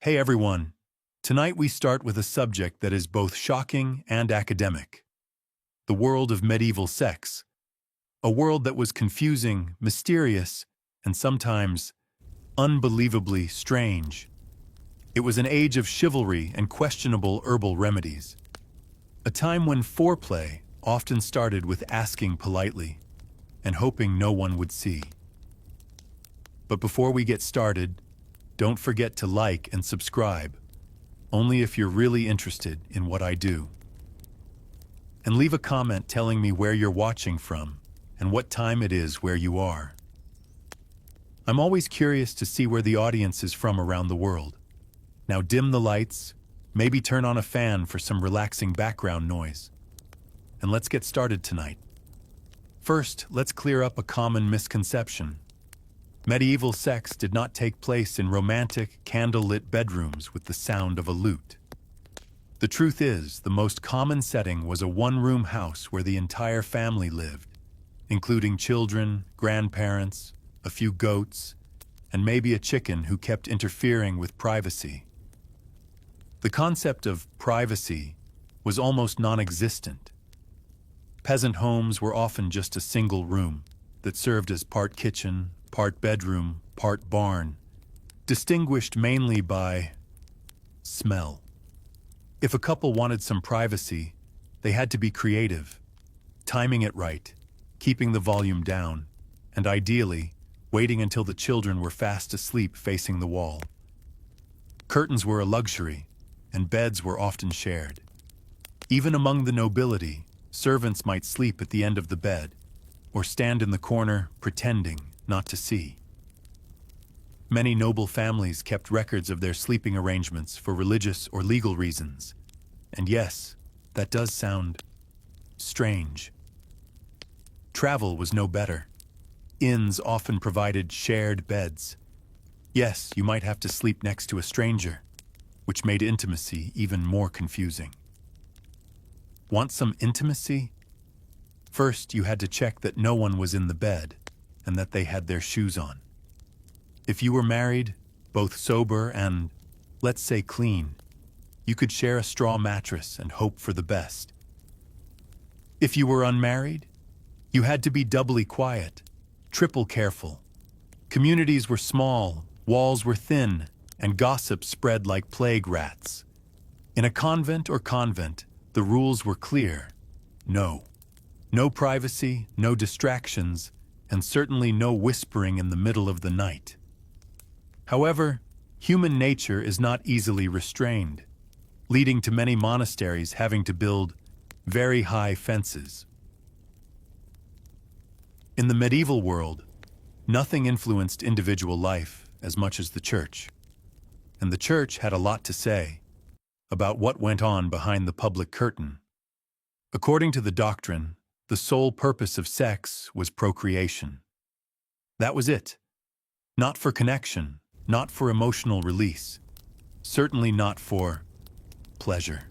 Hey everyone! Tonight we start with a subject that is both shocking and academic. The world of medieval sex. A world that was confusing, mysterious, and sometimes unbelievably strange. It was an age of chivalry and questionable herbal remedies. A time when foreplay often started with asking politely and hoping no one would see. But before we get started, don't forget to like and subscribe, only if you're really interested in what I do. And leave a comment telling me where you're watching from and what time it is where you are. I'm always curious to see where the audience is from around the world. Now dim the lights, maybe turn on a fan for some relaxing background noise. And let's get started tonight. First, let's clear up a common misconception. Medieval sex did not take place in romantic, candle-lit bedrooms with the sound of a lute. The truth is, the most common setting was a one-room house where the entire family lived, including children, grandparents, a few goats, and maybe a chicken who kept interfering with privacy. The concept of privacy was almost non-existent. Peasant homes were often just a single room that served as part kitchen, part bedroom, part barn, distinguished mainly by smell. If a couple wanted some privacy, they had to be creative, timing it right, keeping the volume down, and ideally, waiting until the children were fast asleep facing the wall. Curtains were a luxury, and beds were often shared. Even among the nobility, servants might sleep at the end of the bed, or stand in the corner pretending not to see. Many noble families kept records of their sleeping arrangements for religious or legal reasons. And yes, that does sound strange. Travel was no better. Inns often provided shared beds. Yes, you might have to sleep next to a stranger, which made intimacy even more confusing. Want some intimacy? First, you had to check that no one was in the bed and that they had their shoes on. If you were married, both sober and, let's say, clean, you could share a straw mattress and hope for the best. If you were unmarried, you had to be doubly quiet, triple careful. Communities were small, walls were thin, and gossip spread like plague rats. In a convent, the rules were clear. No. No privacy, no distractions, and certainly no whispering in the middle of the night. However, human nature is not easily restrained, leading to many monasteries having to build very high fences. In the medieval world, nothing influenced individual life as much as the church. And the church had a lot to say about what went on behind the public curtain. According to the doctrine, the sole purpose of sex was procreation. That was it. Not for connection, not for emotional release, certainly not for pleasure.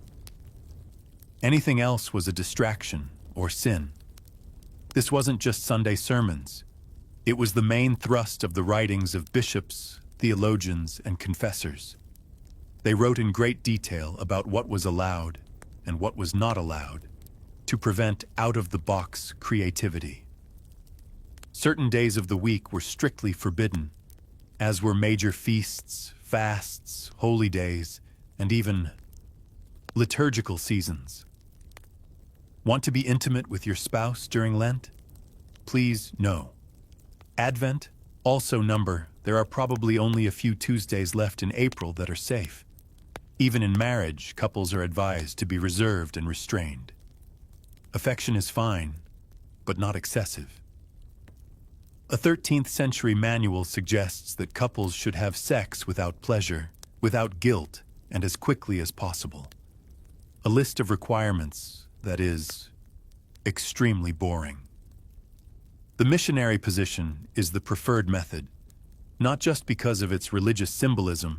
Anything else was a distraction or sin. This wasn't just Sunday sermons. It was the main thrust of the writings of bishops, theologians, and confessors. They wrote in great detail about what was allowed and what was not allowed to prevent out-of-the-box creativity. Certain days of the week were strictly forbidden, as were major feasts, fasts, holy days, and even liturgical seasons. Want to be intimate with your spouse during Lent? Please, no. Advent, also number, there are probably only a few Tuesdays left in April that are safe. Even in marriage, couples are advised to be reserved and restrained. Affection is fine, but not excessive. A 13th century manual suggests that couples should have sex without pleasure, without guilt, and as quickly as possible. A list of requirements that is extremely boring. The missionary position is the preferred method, not just because of its religious symbolism,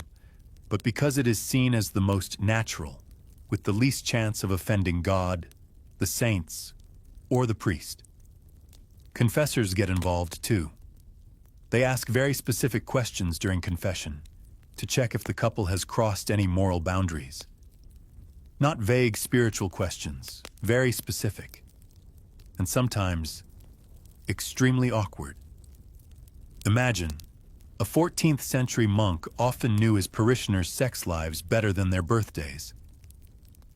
but because it is seen as the most natural, with the least chance of offending God, the saints, or the priest. Confessors get involved too. They ask very specific questions during confession. to check if the couple has crossed any moral boundaries. Not vague spiritual questions, very specific, and sometimes extremely awkward. Imagine, a 14th century monk often knew his parishioners' sex lives better than their birthdays.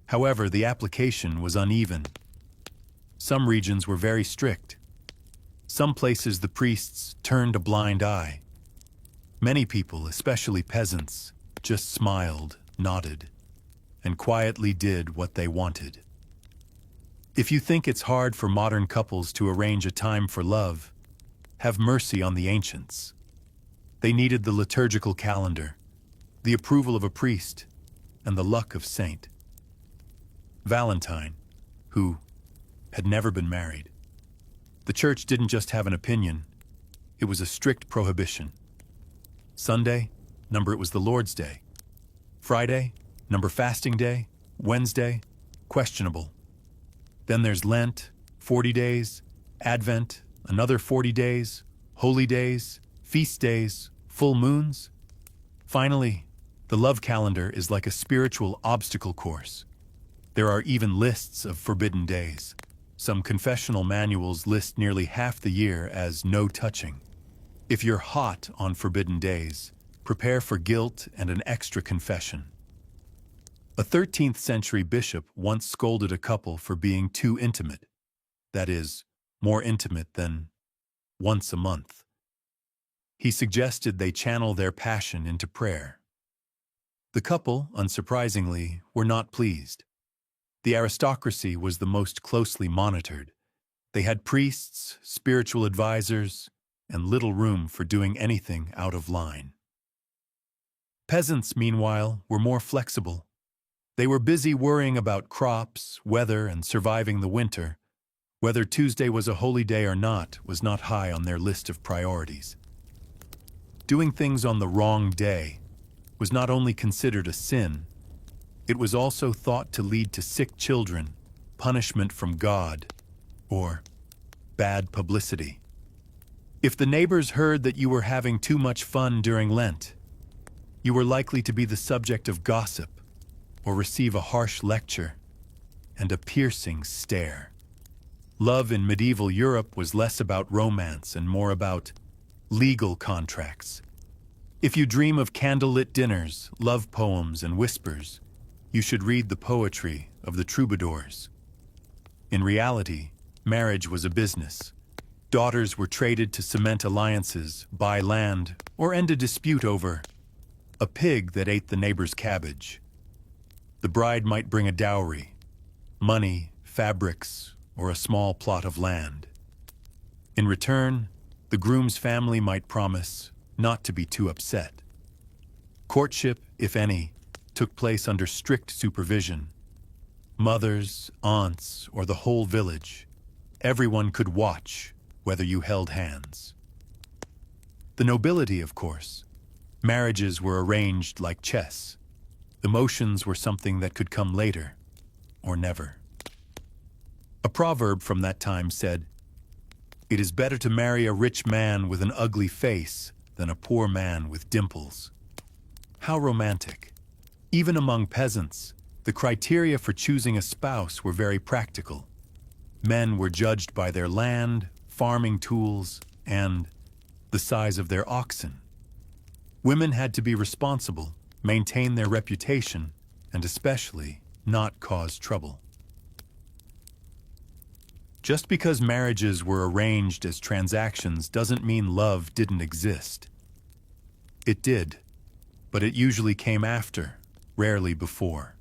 However, the application was uneven. Some regions were very strict. Some places the priests turned a blind eye. Many people, especially peasants, just smiled, nodded, and quietly did what they wanted. If you think it's hard for modern couples to arrange a time for love, have mercy on the ancients. They needed the liturgical calendar, the approval of a priest, and the luck of Saint Valentine, who had never been married. The church didn't just have an opinion, it was a strict prohibition. Sunday, number it was the Lord's Day. Friday, number fasting day. Wednesday, questionable. Then there's Lent, 40 days, Advent, another 40 days, holy days, feast days, full moons. Finally, the love calendar is like a spiritual obstacle course. There are even lists of forbidden days. Some confessional manuals list nearly half the year as no touching. If you're hot on forbidden days, prepare for guilt and an extra confession. A 13th century bishop once scolded a couple for being too intimate. That is, more intimate than once a month. He suggested they channel their passion into prayer. The couple, unsurprisingly, were not pleased. The aristocracy was the most closely monitored. They had priests, spiritual advisors, and little room for doing anything out of line. Peasants, meanwhile, were more flexible. They were busy worrying about crops, weather, and surviving the winter. Whether Tuesday was a holy day or not was not high on their list of priorities. Doing things on the wrong day was not only considered a sin, it was also thought to lead to sick children, punishment from God, or bad publicity. If the neighbors heard that you were having too much fun during Lent, you were likely to be the subject of gossip or receive a harsh lecture and a piercing stare. Love in medieval Europe was less about romance and more about legal contracts. If you dream of candlelit dinners, love poems, and whispers, you should read the poetry of the troubadours. In reality, marriage was a business. Daughters were traded to cement alliances, buy land, or end a dispute over a pig that ate the neighbor's cabbage. The bride might bring a dowry, money, fabrics, or a small plot of land. In return, the groom's family might promise not to be too upset. Courtship, if any, took place under strict supervision. Mothers, aunts, or the whole village, everyone could watch whether you held hands. The nobility, of course. Marriages were arranged like chess. Emotions were something that could come later, or never. A proverb from that time said, "It is better to marry a rich man with an ugly face than a poor man with dimples." How romantic. Even among peasants, the criteria for choosing a spouse were very practical. Men were judged by their land, farming tools, and the size of their oxen. Women had to be responsible, maintain their reputation, and especially not cause trouble. Just because marriages were arranged as transactions doesn't mean love didn't exist. It did, but it usually came after, rarely before.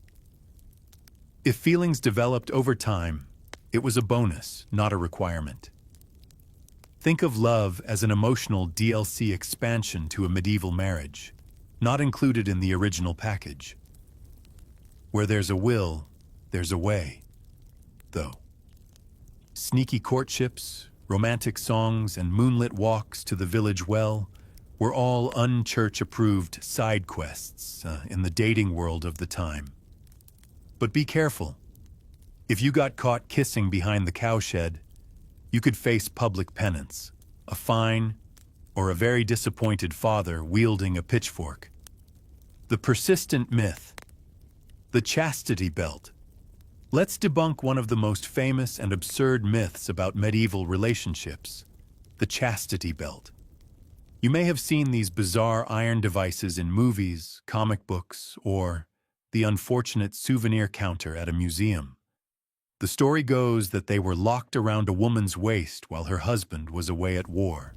If feelings developed over time, it was a bonus, not a requirement. Think of love as an emotional DLC expansion to a medieval marriage, not included in the original package. Where there's a will, there's a way, though. Sneaky courtships, romantic songs, and moonlit walks to the village well were all unchurch-approved side quests in the dating world of the time. But be careful. If you got caught kissing behind the cowshed, you could face public penance, a fine, or a very disappointed father wielding a pitchfork. The persistent myth. The chastity belt. Let's debunk one of the most famous and absurd myths about medieval relationships, the chastity belt. You may have seen these bizarre iron devices in movies, comic books, or the unfortunate souvenir counter at a museum. The story goes that they were locked around a woman's waist while her husband was away at war,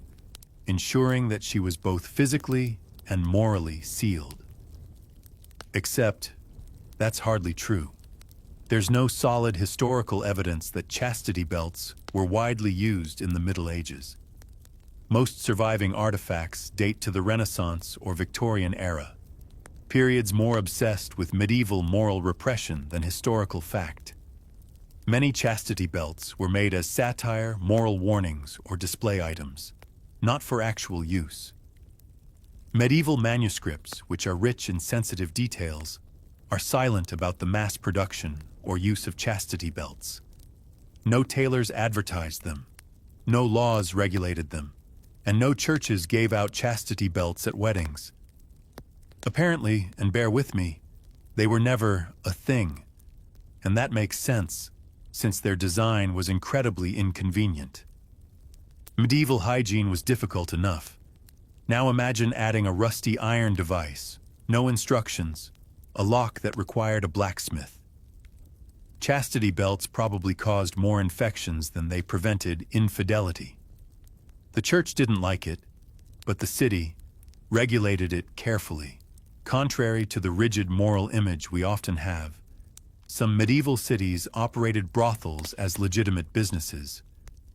ensuring that she was both physically and morally sealed. Except, that's hardly true. There's no solid historical evidence that chastity belts were widely used in the Middle Ages. Most surviving artifacts date to the Renaissance or Victorian era, periods more obsessed with medieval moral repression than historical fact. Many chastity belts were made as satire, moral warnings, or display items, not for actual use. Medieval manuscripts, which are rich in sensitive details, are silent about the mass production or use of chastity belts. No tailors advertised them, no laws regulated them, and no churches gave out chastity belts at weddings. Apparently, and bear with me, they were never a thing, and that makes sense, since their design was incredibly inconvenient. Medieval hygiene was difficult enough. Now imagine adding a rusty iron device, no instructions, a lock that required a blacksmith. Chastity belts probably caused more infections than they prevented infidelity. The church didn't like it, but the city regulated it carefully. Contrary to the rigid moral image we often have, some medieval cities operated brothels as legitimate businesses.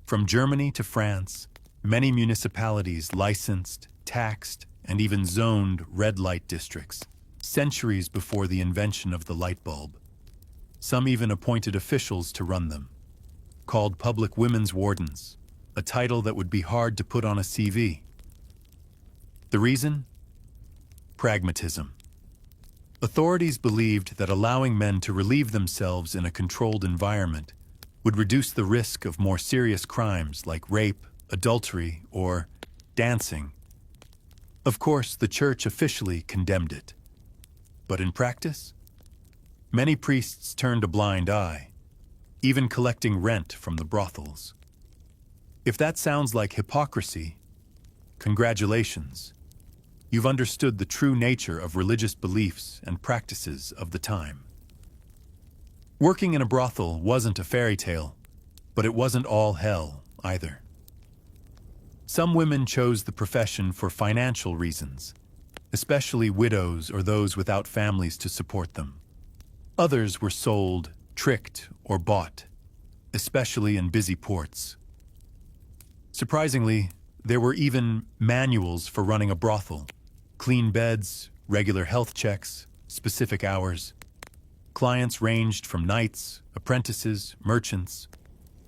From Germany to France, many municipalities licensed, taxed, and even zoned red light districts, centuries before the invention of the light bulb. Some even appointed officials to run them, called public women's wardens, a title that would be hard to put on a CV. The reason? Pragmatism. Authorities believed that allowing men to relieve themselves in a controlled environment would reduce the risk of more serious crimes like rape, adultery, or dancing. Of course, the church officially condemned it. But in practice, many priests turned a blind eye, even collecting rent from the brothels. If that sounds like hypocrisy, congratulations. You've understood the true nature of religious beliefs and practices of the time. Working in a brothel wasn't a fairy tale, but it wasn't all hell either. Some women chose the profession for financial reasons, especially widows or those without families to support them. Others were sold, tricked, or bought, especially in busy ports. Surprisingly, there were even manuals for running a brothel: clean beds, regular health checks, specific hours. Clients ranged from knights, apprentices, merchants,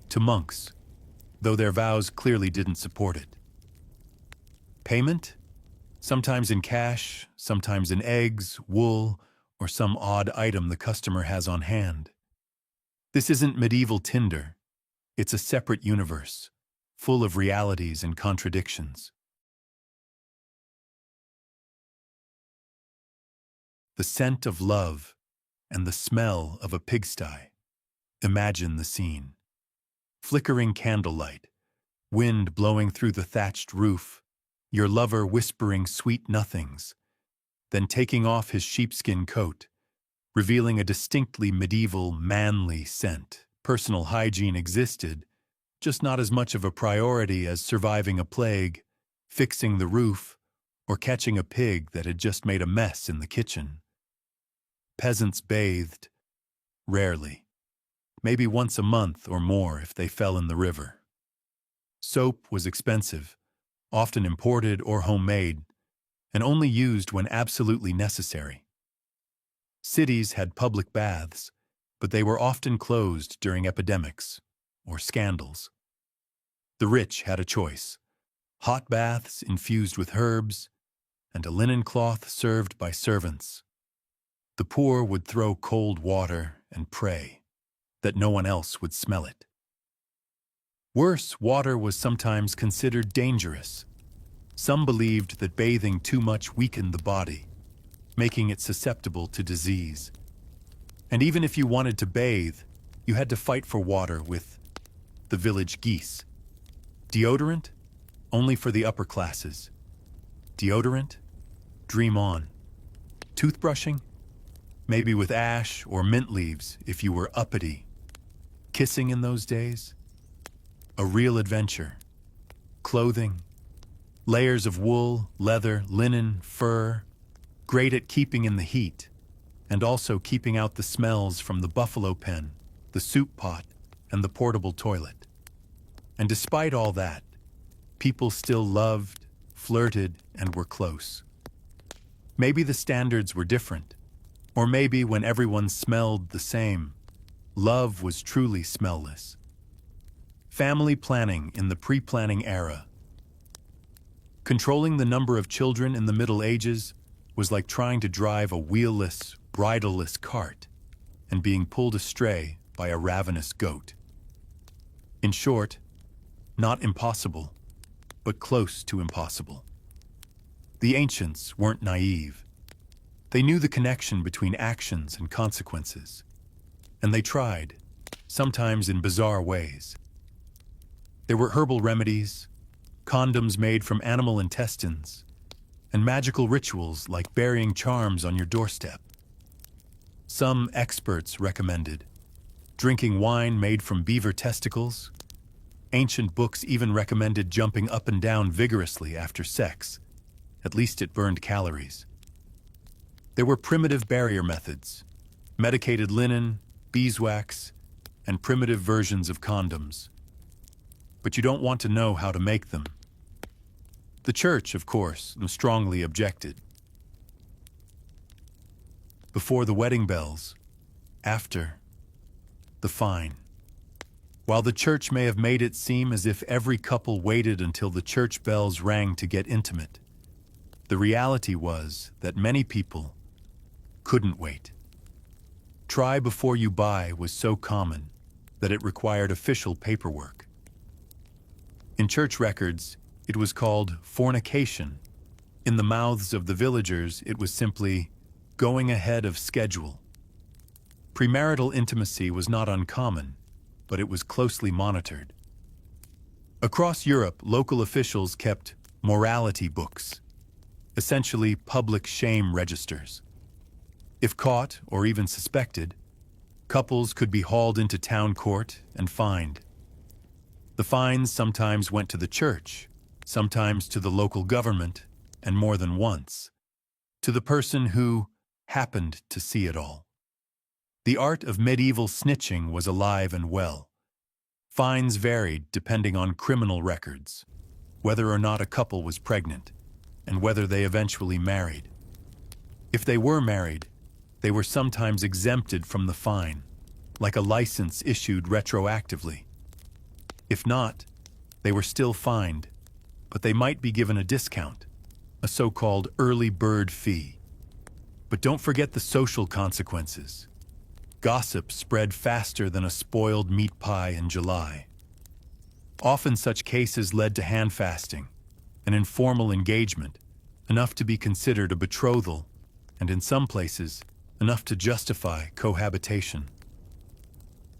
to monks, though their vows clearly didn't support it. Payment? Sometimes in cash, sometimes in eggs, wool, or some odd item the customer has on hand. This isn't medieval Tinder. It's a separate universe, full of realities and contradictions. The scent of love and the smell of a pigsty. Imagine the scene. Flickering candlelight, wind blowing through the thatched roof, your lover whispering sweet nothings, then taking off his sheepskin coat, revealing a distinctly medieval, manly scent. Personal hygiene existed, just not as much of a priority as surviving a plague, fixing the roof, or catching a pig that had just made a mess in the kitchen. Peasants bathed, rarely, maybe once a month or more if they fell in the river. Soap was expensive, often imported or homemade, and only used when absolutely necessary. Cities had public baths, but they were often closed during epidemics or scandals. The rich had a choice: hot baths infused with herbs, and a linen cloth served by servants. The poor would throw cold water and pray that no one else would smell it. Worse, water was sometimes considered dangerous. Some believed that bathing too much weakened the body, making it susceptible to disease. And even if you wanted to bathe, you had to fight for water with the village geese. Deodorant? Only for the upper classes. Deodorant? Dream on. Toothbrushing? Maybe with ash or mint leaves if you were uppity. Kissing in those days? A real adventure. Clothing? Layers of wool, leather, linen, fur. Great at keeping in the heat, and also keeping out the smells from the buffalo pen, the soup pot, and the portable toilet. And despite all that, people still loved, flirted, and were close. Maybe the standards were different, or maybe when everyone smelled the same, love was truly smellless. Family planning in the pre-planning era. Controlling the number of children in the Middle Ages was like trying to drive a wheelless, bridleless cart and being pulled astray by a ravenous goat. In short, not impossible, but close to impossible. The ancients weren't naive. They knew the connection between actions and consequences, and they tried, sometimes in bizarre ways. There were herbal remedies, condoms made from animal intestines, and magical rituals like burying charms on your doorstep. Some experts recommended drinking wine made from beaver testicles. Ancient books even recommended jumping up and down vigorously after sex. At least it burned calories. There were primitive barrier methods, medicated linen, beeswax, and primitive versions of condoms. But you don't want to know how to make them. The church, of course, strongly objected. Before the wedding bells, after the fine. While the church may have made it seem as if every couple waited until the church bells rang to get intimate, the reality was that many people couldn't wait. Try before you buy was so common that it required official paperwork. In church records, it was called fornication. In the mouths of the villagers, it was simply going ahead of schedule. Premarital intimacy was not uncommon, but it was closely monitored. Across Europe, local officials kept morality books, essentially public shame registers. If caught or even suspected, couples could be hauled into town court and fined. The fines sometimes went to the church, sometimes to the local government, and more than once, to the person who happened to see it all. The art of medieval snitching was alive and well. Fines varied depending on criminal records, whether or not a couple was pregnant, and whether they eventually married. If they were married, they were sometimes exempted from the fine, like a license issued retroactively. If not, they were still fined, but they might be given a discount, a so-called early bird fee. But don't forget the social consequences. Gossip spread faster than a spoiled meat pie in July. Often such cases led to handfasting, an informal engagement, enough to be considered a betrothal, and in some places, enough to justify cohabitation.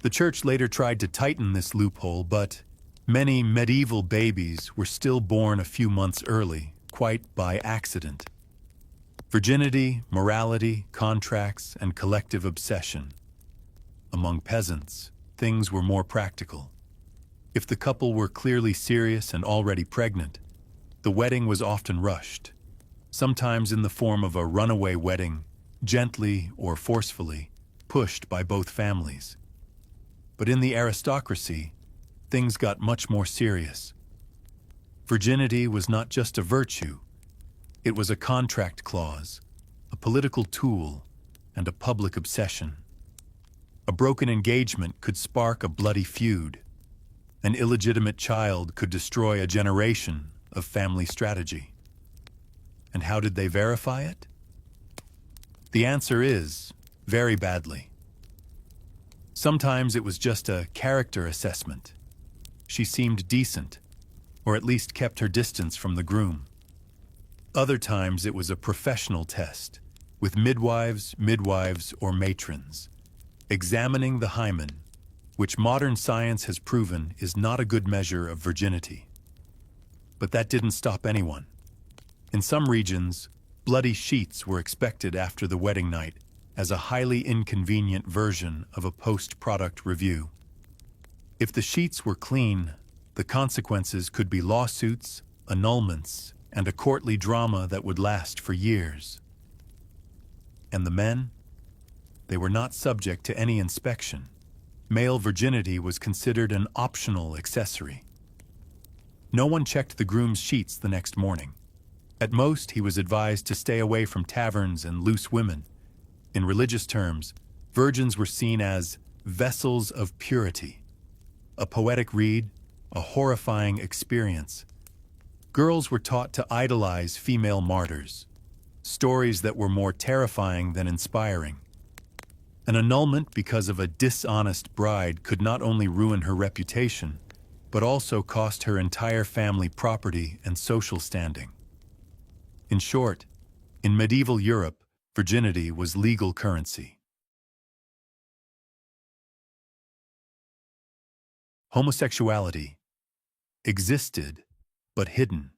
The church later tried to tighten this loophole, but many medieval babies were still born a few months early, quite by accident. Virginity, morality, contracts, and collective obsession. Among peasants, things were more practical. If the couple were clearly serious and already pregnant, the wedding was often rushed, sometimes in the form of a runaway wedding, gently or forcefully, pushed by both families. But in the aristocracy, things got much more serious. Virginity was not just a virtue, it was a contract clause, a political tool, and a public obsession. A broken engagement could spark a bloody feud. An illegitimate child could destroy a generation of family strategy. And how did they verify it? The answer is, very badly. Sometimes it was just a character assessment. She seemed decent, or at least kept her distance from the groom. Other times it was a professional test. with midwives, or matrons, examining the hymen, which modern science has proven is not a good measure of virginity. But that didn't stop anyone. In some regions, bloody sheets were expected after the wedding night as a highly inconvenient version of a post-product review. If the sheets were clean, the consequences could be lawsuits, annulments, and a courtly drama that would last for years. And the men? They were not subject to any inspection. Male virginity was considered an optional accessory. No one checked the groom's sheets the next morning. At most, he was advised to stay away from taverns and loose women. In religious terms, virgins were seen as vessels of purity. A poetic read, a horrifying experience. Girls were taught to idolize female martyrs, stories that were more terrifying than inspiring. An annulment because of a dishonest bride could not only ruin her reputation, but also cost her entire family property and social standing. In short, in medieval Europe, virginity was legal currency. Homosexuality existed, but hidden.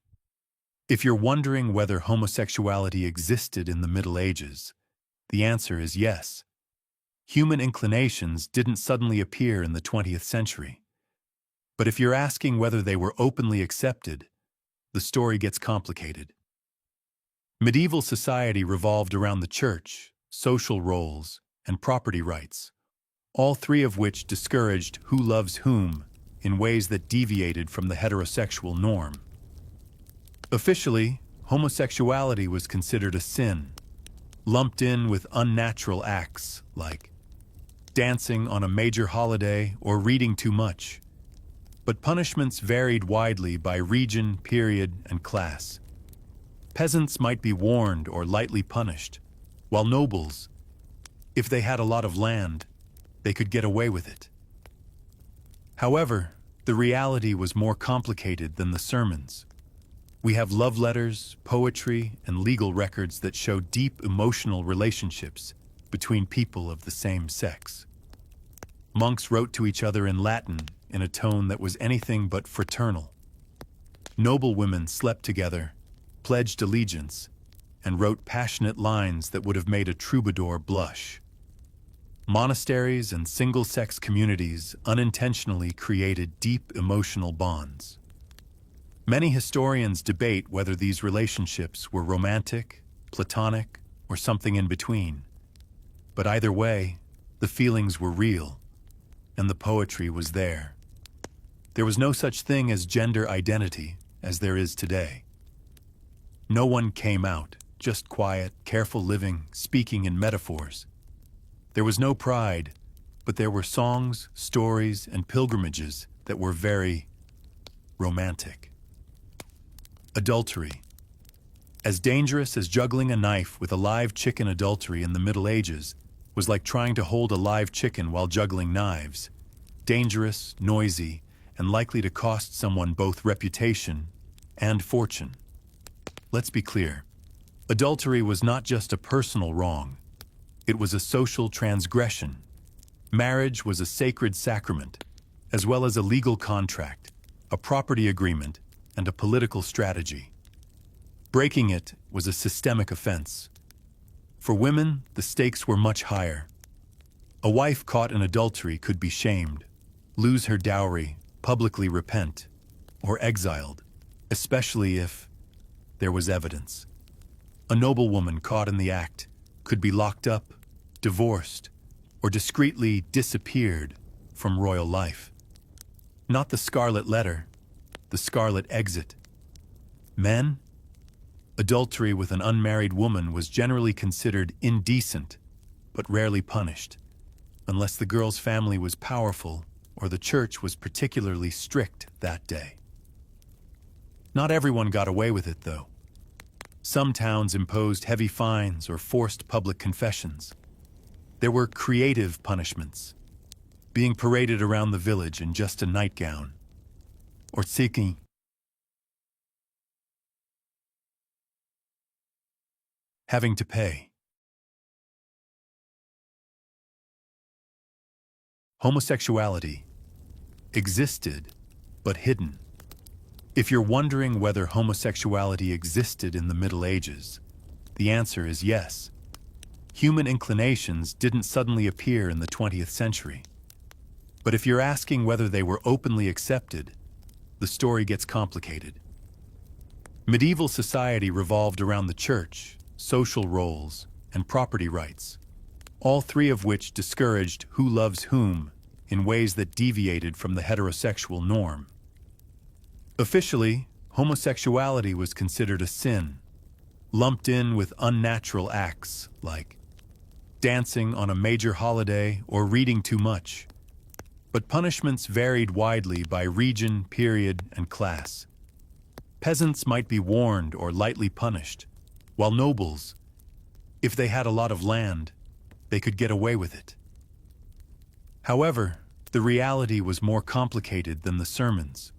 If you're wondering whether homosexuality existed in the Middle Ages, the answer is yes. Human inclinations didn't suddenly appear in the 20th century. But if you're asking whether they were openly accepted, the story gets complicated. Medieval society revolved around the church, social roles, and property rights, all three of which discouraged who loves whom in ways that deviated from the heterosexual norm. Officially, homosexuality was considered a sin, lumped in with unnatural acts like dancing on a major holiday or reading too much. But punishments varied widely by region, period, and class. Peasants might be warned or lightly punished, while nobles, if they had a lot of land, they could get away with it. However, the reality was more complicated than the sermons. We have love letters, poetry, and legal records that show deep emotional relationships between people of the same sex. Monks wrote to each other in Latin in a tone that was anything but fraternal. Noblewomen slept together, pledged allegiance, and wrote passionate lines that would have made a troubadour blush. Monasteries and single-sex communities unintentionally created deep emotional bonds. Many historians debate whether these relationships were romantic, platonic, or something in between. But either way, the feelings were real, and the poetry was there. There was no such thing as gender identity as there is today. No one came out, just quiet, careful living, speaking in metaphors. There was no pride, but there were songs, stories, and pilgrimages that were very romantic. Adultery. As dangerous as juggling a knife with a live chicken, adultery in the Middle Ages was like trying to hold a live chicken while juggling knives. Dangerous, noisy, and likely to cost someone both reputation and fortune. Let's be clear. Adultery was not just a personal wrong. It was a social transgression. Marriage was a sacred sacrament, as well as a legal contract, a property agreement, and a political strategy. Breaking it was a systemic offense. For women, the stakes were much higher. A wife caught in adultery could be shamed, lose her dowry, publicly repent, or exiled, especially if there was evidence. A noblewoman caught in the act could be locked up, divorced, or discreetly disappeared from royal life. Not the scarlet letter, the scarlet exit. Men? Adultery with an unmarried woman was generally considered indecent, but rarely punished, unless the girl's family was powerful or the church was particularly strict that day. Not everyone got away with it, though. Some towns imposed heavy fines or forced public confessions. There were creative punishments, being paraded around the village in just a nightgown, or tsiki, having to pay. Homosexuality existed, but hidden. If you're wondering whether homosexuality existed in the Middle Ages, the answer is yes. Human inclinations didn't suddenly appear in the 20th century. But if you're asking whether they were openly accepted, the story gets complicated. Medieval society revolved around the church, social roles, and property rights, all three of which discouraged who loves whom in ways that deviated from the heterosexual norm. Officially, homosexuality was considered a sin, lumped in with unnatural acts like dancing on a major holiday or reading too much. But punishments varied widely by region, period, and class. Peasants might be warned or lightly punished, while nobles, if they had a lot of land, they could get away with it. However, the reality was more complicated than the sermons.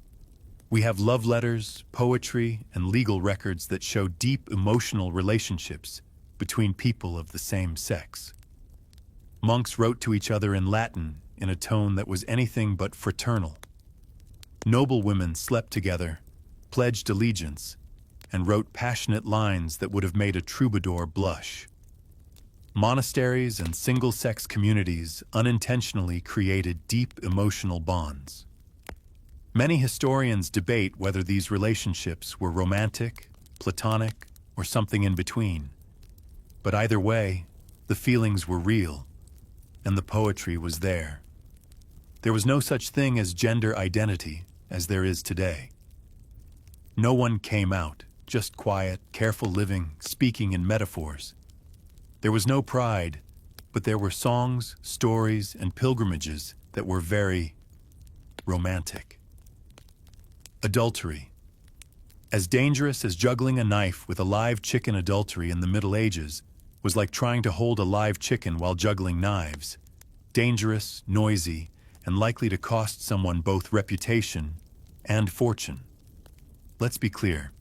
We have love letters, poetry, and legal records that show deep emotional relationships between people of the same sex. Monks wrote to each other in Latin in a tone that was anything but fraternal. Noble women slept together, pledged allegiance, and wrote passionate lines that would have made a troubadour blush. Monasteries and single-sex communities unintentionally created deep emotional bonds. Many historians debate whether these relationships were romantic, platonic, or something in between. But either way, the feelings were real, and the poetry was there. There was no such thing as gender identity as there is today. No one came out, just quiet, careful living, speaking in metaphors. There was no pride, but there were songs, stories, and pilgrimages that were very romantic. Adultery. As dangerous as juggling a knife with a live chicken, adultery in the Middle Ages was like trying to hold a live chicken while juggling knives. Dangerous, noisy, and likely to cost someone both reputation and fortune. Let's be clear.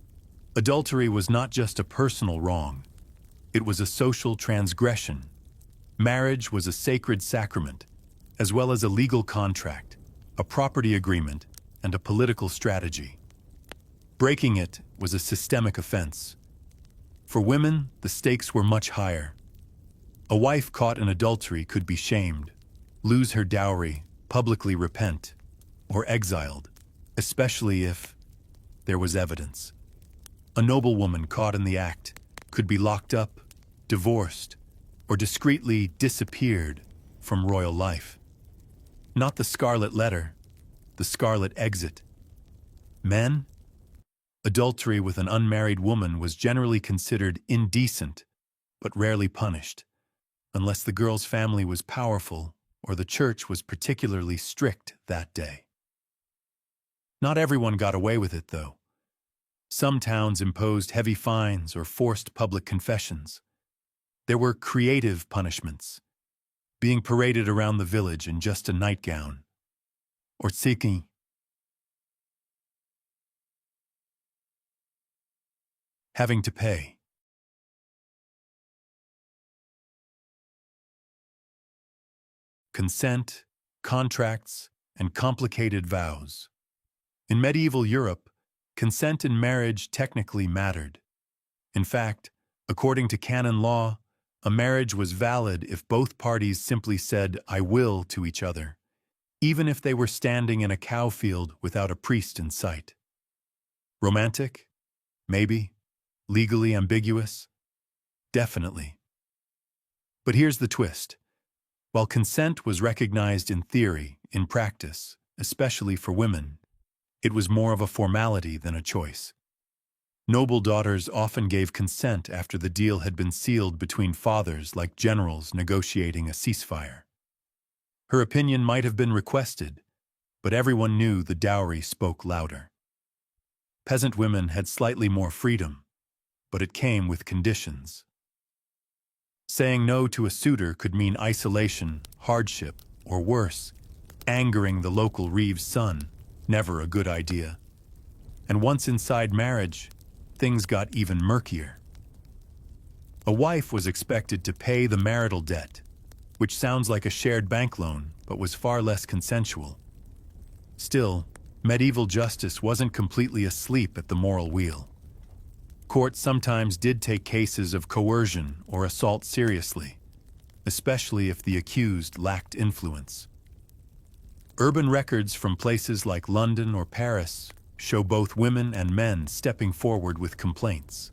Adultery was not just a personal wrong. It was a social transgression. Marriage was a sacred sacrament, as well as a legal contract, a property agreement, and a political strategy. Breaking it was a systemic offense. For women, the stakes were much higher. A wife caught in adultery could be shamed, lose her dowry, publicly repent, or exiled, especially if there was evidence. A noblewoman caught in the act could be locked up, divorced, or discreetly disappeared from royal life. Not the scarlet letter, the scarlet exit. Men? Adultery with an unmarried woman was generally considered indecent, but rarely punished, unless the girl's family was powerful or the church was particularly strict that day. Not everyone got away with it, though. Some towns imposed heavy fines or forced public confessions. There were creative punishments, being paraded around the village in just a nightgown, or tsiki, having to pay. Consent, contracts, and complicated vows. In medieval Europe, consent in marriage technically mattered. In fact, according to canon law, a marriage was valid if both parties simply said, "I will," to each other, even if they were standing in a cow field without a priest in sight. Romantic? Maybe. Legally ambiguous? Definitely. But here's the twist. While consent was recognized in theory, in practice, especially for women, it was more of a formality than a choice. Noble daughters often gave consent after the deal had been sealed between fathers like generals negotiating a ceasefire. Her opinion might have been requested, but everyone knew the dowry spoke louder. Peasant women had slightly more freedom, but it came with conditions. Saying no to a suitor could mean isolation, hardship, or worse, angering the local Reeves' son, never a good idea. And once inside marriage, things got even murkier. A wife was expected to pay the marital debt, which sounds like a shared bank loan, but was far less consensual. Still, medieval justice wasn't completely asleep at the moral wheel. Courts sometimes did take cases of coercion or assault seriously, especially if the accused lacked influence. Urban records from places like London or Paris show both women and men stepping forward with complaints.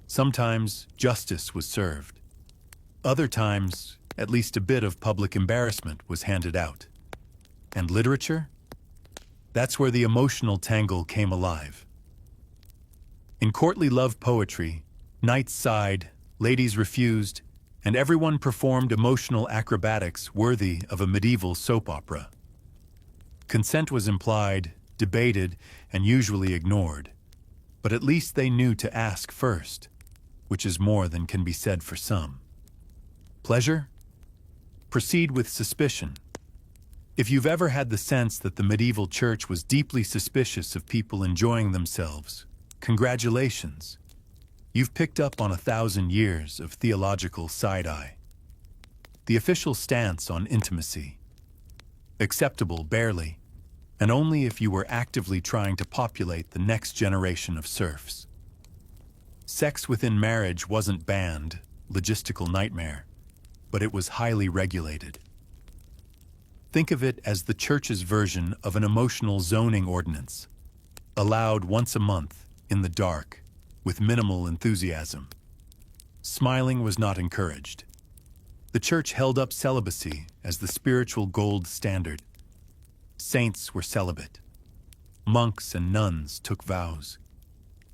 Sometimes justice was served. Other times, at least a bit of public embarrassment was handed out. And literature? That's where the emotional tangle came alive. In courtly love poetry, knights sighed, ladies refused, and everyone performed emotional acrobatics worthy of a medieval soap opera. Consent was implied, debated, and usually ignored, but at least they knew to ask first, which is more than can be said for some. Pleasure? Proceed with suspicion. If you've ever had the sense that the medieval church was deeply suspicious of people enjoying themselves, congratulations. You've picked up on 1,000 years of theological side-eye. The official stance on intimacy. Acceptable barely, and only if you were actively trying to populate the next generation of serfs. Sex within marriage wasn't banned, logistical nightmare, but it was highly regulated. Think of it as the church's version of an emotional zoning ordinance, allowed once a month, in the dark, with minimal enthusiasm. Smiling was not encouraged. The church held up celibacy as the spiritual gold standard. Saints were celibate. Monks and nuns took vows.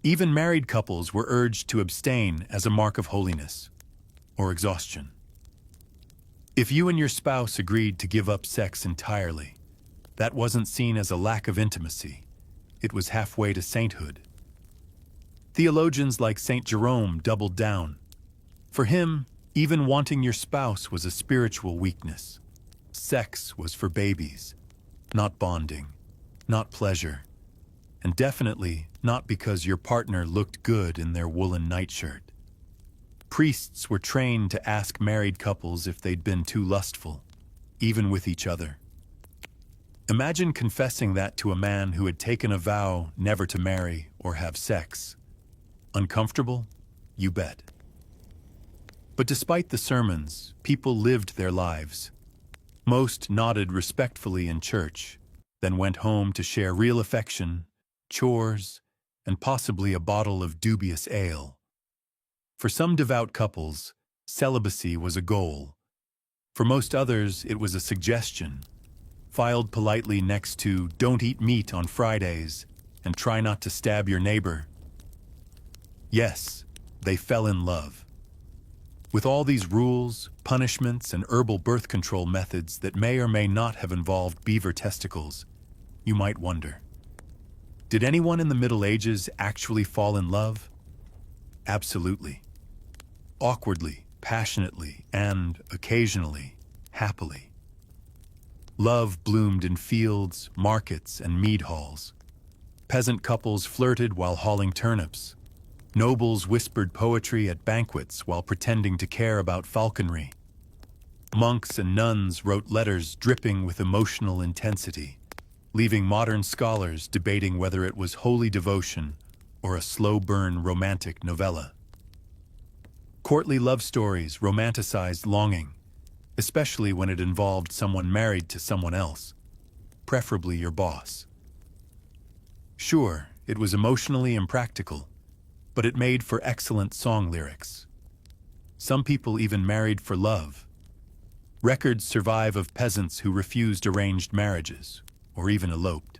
Even married couples were urged to abstain as a mark of holiness or exhaustion. If you and your spouse agreed to give up sex entirely, that wasn't seen as a lack of intimacy. It was halfway to sainthood. Theologians like St. Jerome doubled down. For him, even wanting your spouse was a spiritual weakness. Sex was for babies, not bonding, not pleasure, and definitely not because your partner looked good in their woolen nightshirt. Priests were trained to ask married couples if they'd been too lustful, even with each other. Imagine confessing that to a man who had taken a vow never to marry or have sex. Uncomfortable? You bet. But despite the sermons, people lived their lives. Most nodded respectfully in church, then went home to share real affection, chores, and possibly a bottle of dubious ale. For some devout couples, celibacy was a goal. For most others, it was a suggestion, filed politely next to "Don't eat meat on Fridays" and "Try not to stab your neighbor." Yes, they fell in love. With all these rules, punishments, and herbal birth control methods that may or may not have involved beaver testicles, you might wonder, did anyone in the Middle Ages actually fall in love? Absolutely. Awkwardly, passionately, and, occasionally, happily. Love bloomed in fields, markets, and mead halls. Peasant couples flirted while hauling turnips. Nobles whispered poetry at banquets while pretending to care about falconry. Monks and nuns wrote letters dripping with emotional intensity, leaving modern scholars debating whether it was holy devotion or a slow-burn romantic novella. Courtly love stories romanticized longing, especially when it involved someone married to someone else, preferably your boss. Sure, it was emotionally impractical, but it made for excellent song lyrics. Some people even married for love. Records survive of peasants who refused arranged marriages, or even eloped.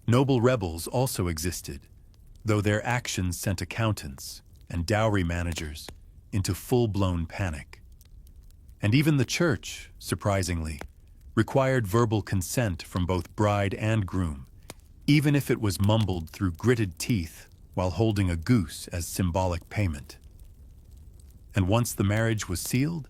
Noble rebels also existed, though their actions sent accountants and dowry managers into full-blown panic. And even the church, surprisingly, required verbal consent from both bride and groom, even if it was mumbled through gritted teeth while holding a goose as symbolic payment. And once the marriage was sealed,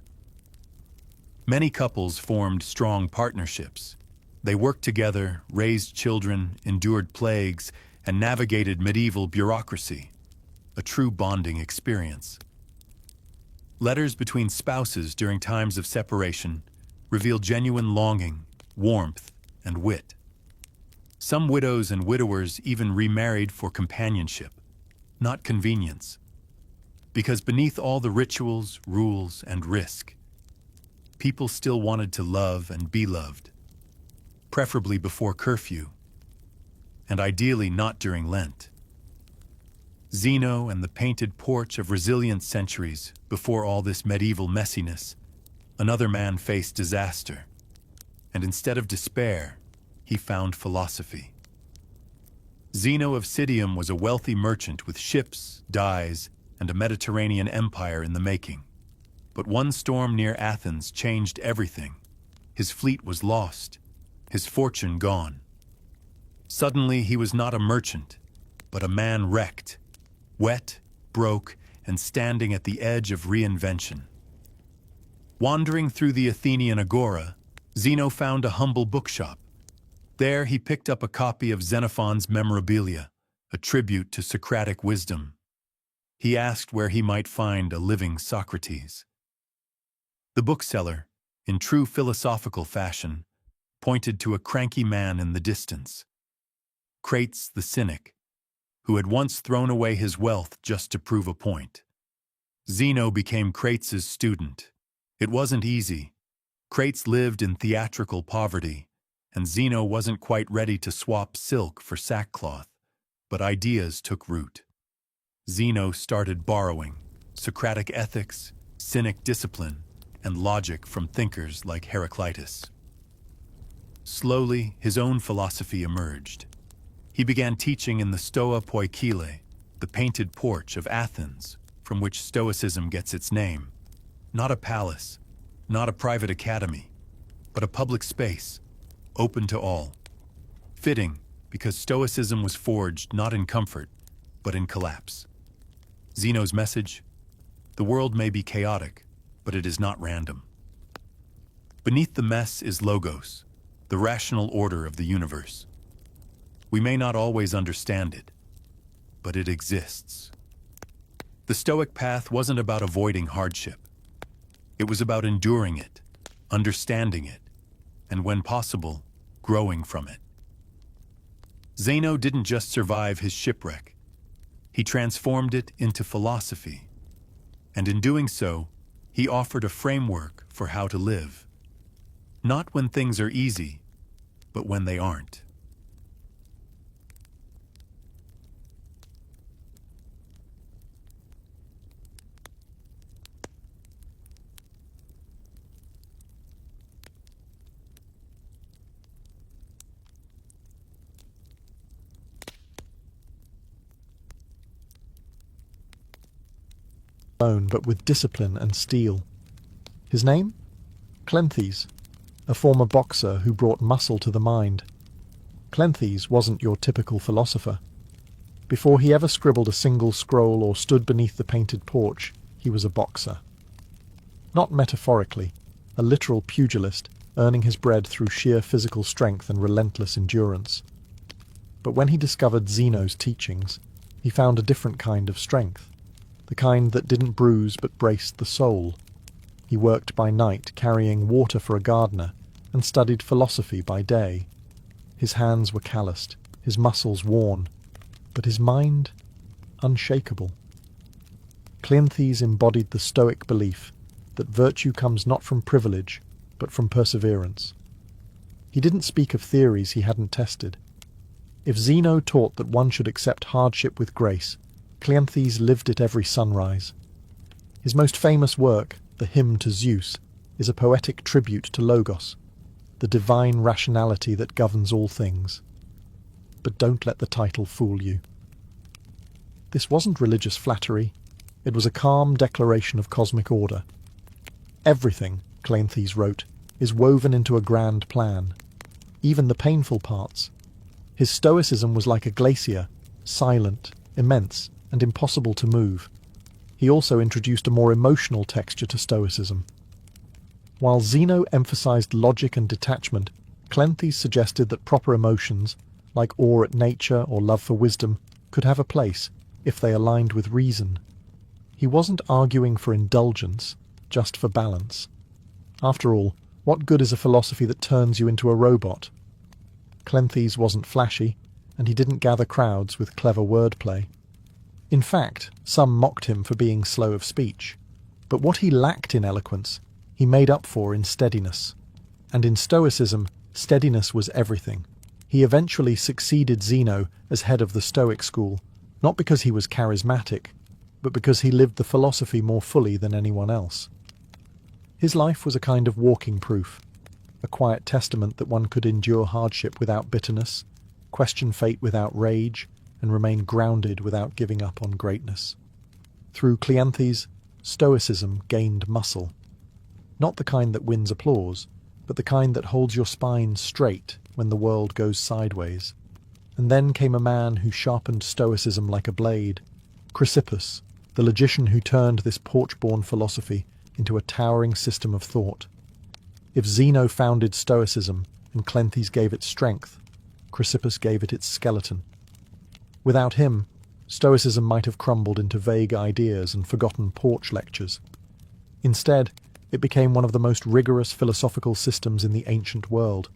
many couples formed strong partnerships. They worked together, raised children, endured plagues, and navigated medieval bureaucracy, a true bonding experience. Letters between spouses during times of separation, reveal genuine longing, warmth, and wit. Some widows and widowers even remarried for companionship, not convenience. Because beneath all the rituals, rules, and risk, people still wanted to love and be loved, preferably before curfew, and ideally not during Lent. Zeno and the painted porch of resilient centuries before all this medieval messiness, another man faced disaster, and instead of despair, he found philosophy. Zeno of Citium was a wealthy merchant with ships, dyes, and a Mediterranean empire in the making. But one storm near Athens changed everything. His fleet was lost, his fortune gone. Suddenly he was not a merchant, but a man wrecked, wet, broke, and standing at the edge of reinvention. Wandering through the Athenian agora, Zeno found a humble bookshop. There he picked up a copy of Xenophon's Memorabilia, a tribute to Socratic wisdom. He asked where he might find a living Socrates. The bookseller, in true philosophical fashion, pointed to a cranky man in the distance. Crates the cynic, who had once thrown away his wealth just to prove a point. Zeno became Crates' student. It wasn't easy. Crates lived in theatrical poverty, and Zeno wasn't quite ready to swap silk for sackcloth, but ideas took root. Zeno started borrowing Socratic ethics, cynic discipline, and logic from thinkers like Heraclitus. Slowly, his own philosophy emerged. He began teaching in the Stoa Poikile, the painted porch of Athens, from which Stoicism gets its name. Not a palace, not a private academy, but a public space, open to all. Fitting, because Stoicism was forged not in comfort, but in collapse. Zeno's message: the world may be chaotic, but it is not random. Beneath the mess is logos, the rational order of the universe. We may not always understand it, but it exists. The Stoic path wasn't about avoiding hardship. It was about enduring it, understanding it, and when possible, growing from it. Zeno didn't just survive his shipwreck. He transformed it into philosophy. And in doing so, he offered a framework for how to live. Not when things are easy, but when they aren't. But with discipline and steel. His name? Cleanthes, a former boxer who brought muscle to the mind. Cleanthes wasn't your typical philosopher. Before he ever scribbled a single scroll or stood beneath the painted porch, he was a boxer. Not metaphorically, a literal pugilist, earning his bread through sheer physical strength and relentless endurance. But when he discovered Zeno's teachings, he found a different kind of strength. The kind that didn't bruise but braced the soul. He worked by night carrying water for a gardener and studied philosophy by day. His hands were calloused, his muscles worn, but his mind unshakable. Cleanthes embodied the Stoic belief that virtue comes not from privilege but from perseverance. He didn't speak of theories he hadn't tested. If Zeno taught that one should accept hardship with grace, Cleanthes lived it every sunrise. His most famous work, the Hymn to Zeus, is a poetic tribute to Logos, the divine rationality that governs all things. But don't let the title fool you. This wasn't religious flattery. It was a calm declaration of cosmic order. Everything, Cleanthes wrote, is woven into a grand plan, even the painful parts. His Stoicism was like a glacier, silent, immense, and impossible to move. He also introduced a more emotional texture to Stoicism. While Zeno emphasized logic and detachment, Cleanthes suggested that proper emotions, like awe at nature or love for wisdom, could have a place if they aligned with reason. He wasn't arguing for indulgence, just for balance. After all, What good is a philosophy that turns you into a robot? Cleanthes wasn't flashy, and he didn't gather crowds with clever wordplay. In fact, some mocked him for being slow of speech. But what he lacked in eloquence, he made up for in steadiness. And in Stoicism, steadiness was everything. He eventually succeeded Zeno as head of the Stoic school, not because he was charismatic, but because he lived the philosophy more fully than anyone else. His life was a kind of walking proof, a quiet testament that one could endure hardship without bitterness, question fate without rage, and remain grounded without giving up on greatness. Through Cleanthes, Stoicism gained muscle. Not the kind that wins applause, but the kind that holds your spine straight when the world goes sideways. And then came a man who sharpened Stoicism like a blade, Chrysippus, the logician who turned this porch-born philosophy into a towering system of thought. If Zeno founded Stoicism and Cleanthes gave it strength, Chrysippus gave it its skeleton. Without him, Stoicism might have crumbled into vague ideas and forgotten porch lectures. Instead, it became one of the most rigorous philosophical systems in the ancient world,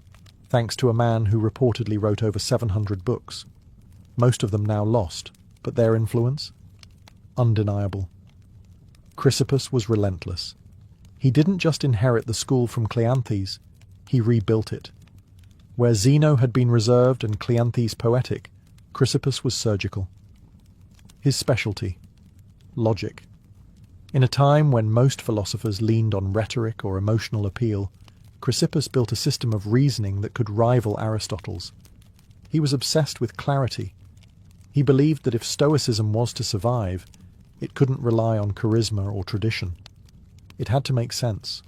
thanks to a man who reportedly wrote over 700 books. Most of them now lost, but their influence? Undeniable. Chrysippus was relentless. He didn't just inherit the school from Cleanthes, he rebuilt it. Where Zeno had been reserved and Cleanthes poetic, Chrysippus was surgical. His specialty: logic. In a time when most philosophers leaned on rhetoric or emotional appeal, Chrysippus built a system of reasoning that could rival Aristotle's. He was obsessed with clarity. He believed that if Stoicism was to survive, it couldn't rely on charisma or tradition. It had to make sense.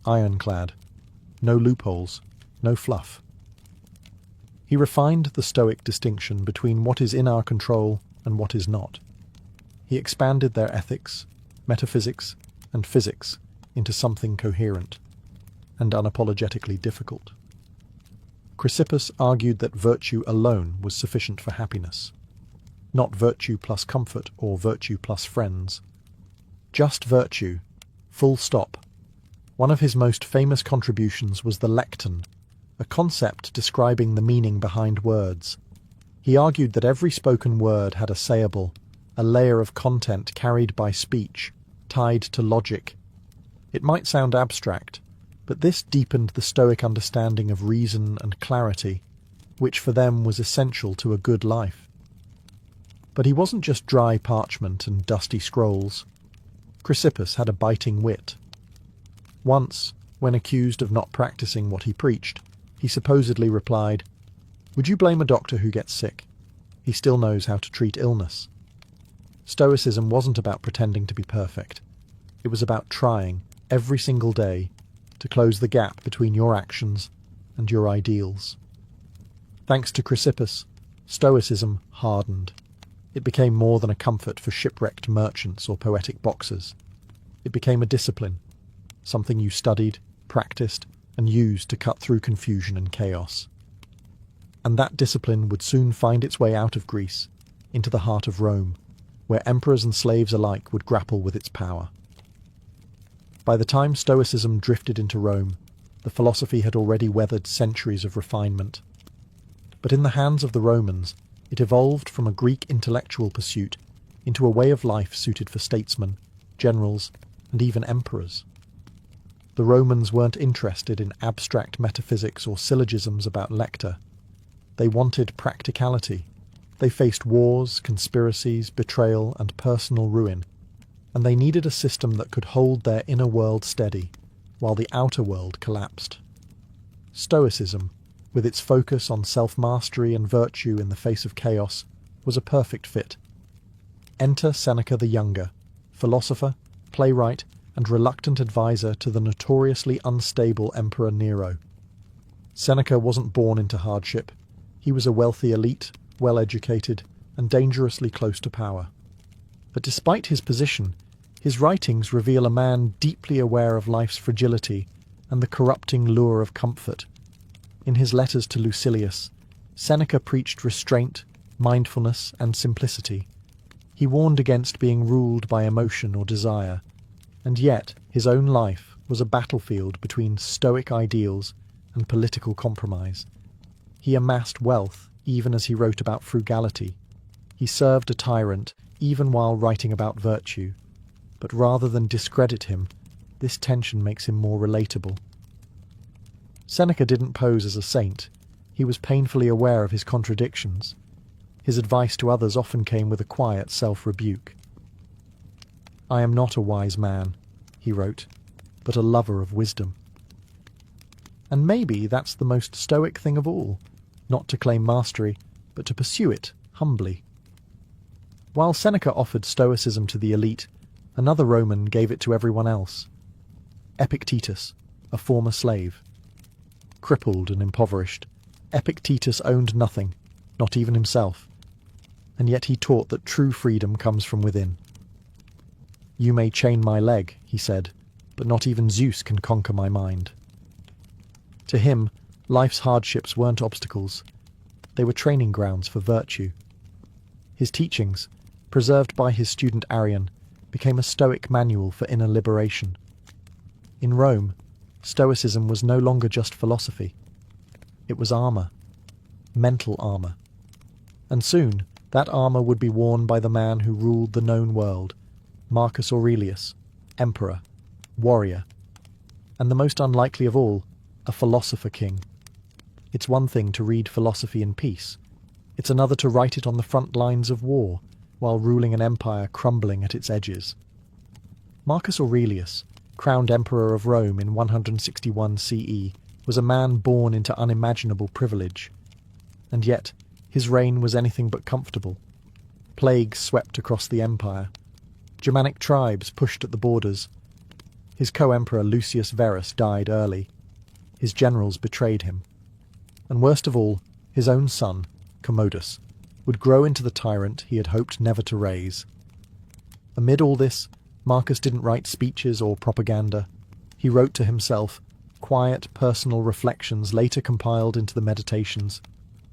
Ironclad. No loopholes. No fluff. He refined the Stoic distinction between what is in our control and what is not. He expanded their ethics, metaphysics, and physics into something coherent and unapologetically difficult. Chrysippus argued that virtue alone was sufficient for happiness, not virtue plus comfort or virtue plus friends. Just virtue, full stop. One of his most famous contributions was the lekton, a concept describing the meaning behind words. He argued that every spoken word had a sayable, a layer of content carried by speech, tied to logic. It might sound abstract, but this deepened the Stoic understanding of reason and clarity, which for them was essential to a good life. But he wasn't just dry parchment and dusty scrolls. Chrysippus had a biting wit. Once, when accused of not practicing what he preached, he supposedly replied, "Would you blame a doctor who gets sick? He still knows how to treat illness." Stoicism wasn't about pretending to be perfect. It was about trying, every single day, to close the gap between your actions and your ideals. Thanks to Chrysippus, Stoicism hardened. It became more than a comfort for shipwrecked merchants or poetic boxers. It became a discipline, something you studied, practiced, and used to cut through confusion and chaos. And that discipline would soon find its way out of Greece, into the heart of Rome, where emperors and slaves alike would grapple with its power. By the time Stoicism drifted into Rome, the philosophy had already weathered centuries of refinement. But in the hands of the Romans, it evolved from a Greek intellectual pursuit into a way of life suited for statesmen, generals, and even emperors. The Romans weren't interested in abstract metaphysics or syllogisms about lector. They wanted practicality. They faced wars, conspiracies, betrayal, and personal ruin, and they needed a system that could hold their inner world steady, while the outer world collapsed. Stoicism, with its focus on self-mastery and virtue in the face of chaos, was a perfect fit. Enter Seneca the Younger, philosopher, playwright, and reluctant advisor to the notoriously unstable Emperor Nero. Seneca wasn't born into hardship. He was a wealthy elite, well-educated, and dangerously close to power. But despite his position, his writings reveal a man deeply aware of life's fragility and the corrupting lure of comfort. In his letters to Lucilius, Seneca preached restraint, mindfulness, and simplicity. He warned against being ruled by emotion or desire, and yet his own life was a battlefield between Stoic ideals and political compromise. He amassed wealth even as he wrote about frugality. He served a tyrant even while writing about virtue. But rather than discredit him, this tension makes him more relatable. Seneca didn't pose as a saint. He was painfully aware of his contradictions. His advice to others often came with a quiet self-rebuke. "I am not a wise man," he wrote, "but a lover of wisdom." And maybe that's the most Stoic thing of all, not to claim mastery, but to pursue it humbly. While Seneca offered Stoicism to the elite, another Roman gave it to everyone else. Epictetus, a former slave. Crippled and impoverished, Epictetus owned nothing, not even himself, and yet he taught that true freedom comes from within. "You may chain my leg," he said, "but not even Zeus can conquer my mind." To him, life's hardships weren't obstacles. They were training grounds for virtue. His teachings, preserved by his student Arrian, became a Stoic manual for inner liberation. In Rome, Stoicism was no longer just philosophy. It was armour, mental armour. And soon, that armour would be worn by the man who ruled the known world, Marcus Aurelius, emperor, warrior, and the most unlikely of all, a philosopher king. It's one thing to read philosophy in peace. It's another to write it on the front lines of war, while ruling an empire crumbling at its edges. Marcus Aurelius, crowned emperor of Rome in 161 CE, was a man born into unimaginable privilege. And yet, his reign was anything but comfortable. Plagues swept across the empire. Germanic tribes pushed at the borders. His co-emperor Lucius Verus died early. His generals betrayed him. And worst of all, his own son, Commodus, would grow into the tyrant he had hoped never to raise. Amid all this, Marcus didn't write speeches or propaganda. He wrote to himself, quiet, personal reflections later compiled into the Meditations.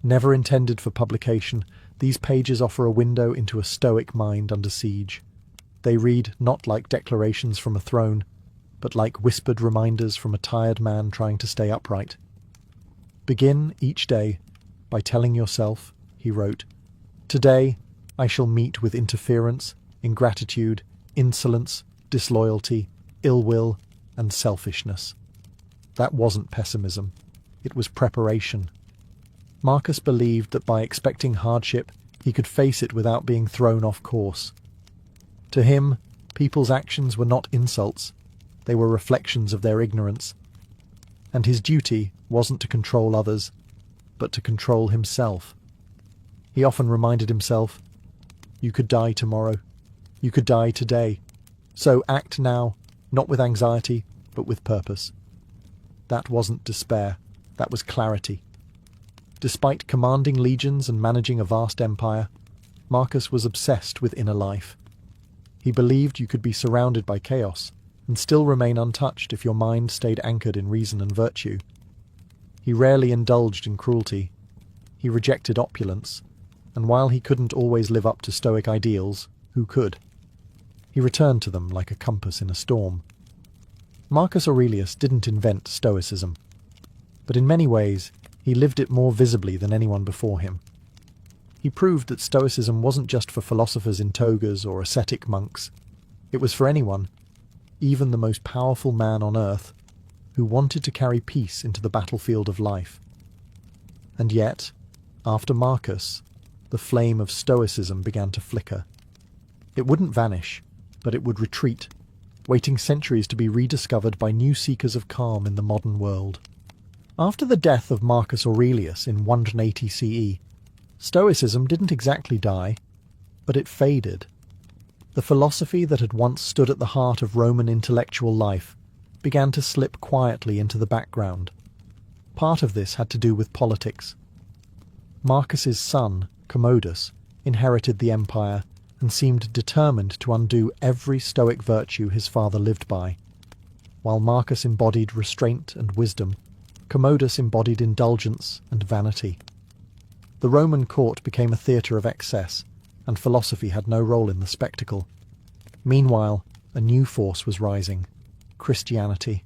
Never intended for publication, these pages offer a window into a Stoic mind under siege. They read not like declarations from a throne, but like whispered reminders from a tired man trying to stay upright. "Begin each day by telling yourself," he wrote, "Today I shall meet with interference, ingratitude, insolence, disloyalty, ill will, and selfishness." That wasn't pessimism. It was preparation. Marcus believed that by expecting hardship, he could face it without being thrown off course. To him, people's actions were not insults. They were reflections of their ignorance. And his duty wasn't to control others, but to control himself. He often reminded himself, "You could die tomorrow. You could die today. So act now, not with anxiety, but with purpose." That wasn't despair. That was clarity. Despite commanding legions and managing a vast empire, Marcus was obsessed with inner life. He believed you could be surrounded by chaos and still remain untouched if your mind stayed anchored in reason and virtue. He rarely indulged in cruelty. He rejected opulence, and while he couldn't always live up to Stoic ideals, who could? He returned to them like a compass in a storm. Marcus Aurelius didn't invent Stoicism, but in many ways he lived it more visibly than anyone before him. He proved that Stoicism wasn't just for philosophers in togas or ascetic monks. It was for anyone, even the most powerful man on earth, who wanted to carry peace into the battlefield of life. And yet, after Marcus, the flame of Stoicism began to flicker. It wouldn't vanish, but it would retreat, waiting centuries to be rediscovered by new seekers of calm in the modern world. After the death of Marcus Aurelius in 180 CE, Stoicism didn't exactly die, but it faded. The philosophy that had once stood at the heart of Roman intellectual life began to slip quietly into the background. Part of this had to do with politics. Marcus's son, Commodus, inherited the empire and seemed determined to undo every Stoic virtue his father lived by. While Marcus embodied restraint and wisdom, Commodus embodied indulgence and vanity. The Roman court became a theatre of excess, and philosophy had no role in the spectacle. Meanwhile, a new force was rising: Christianity.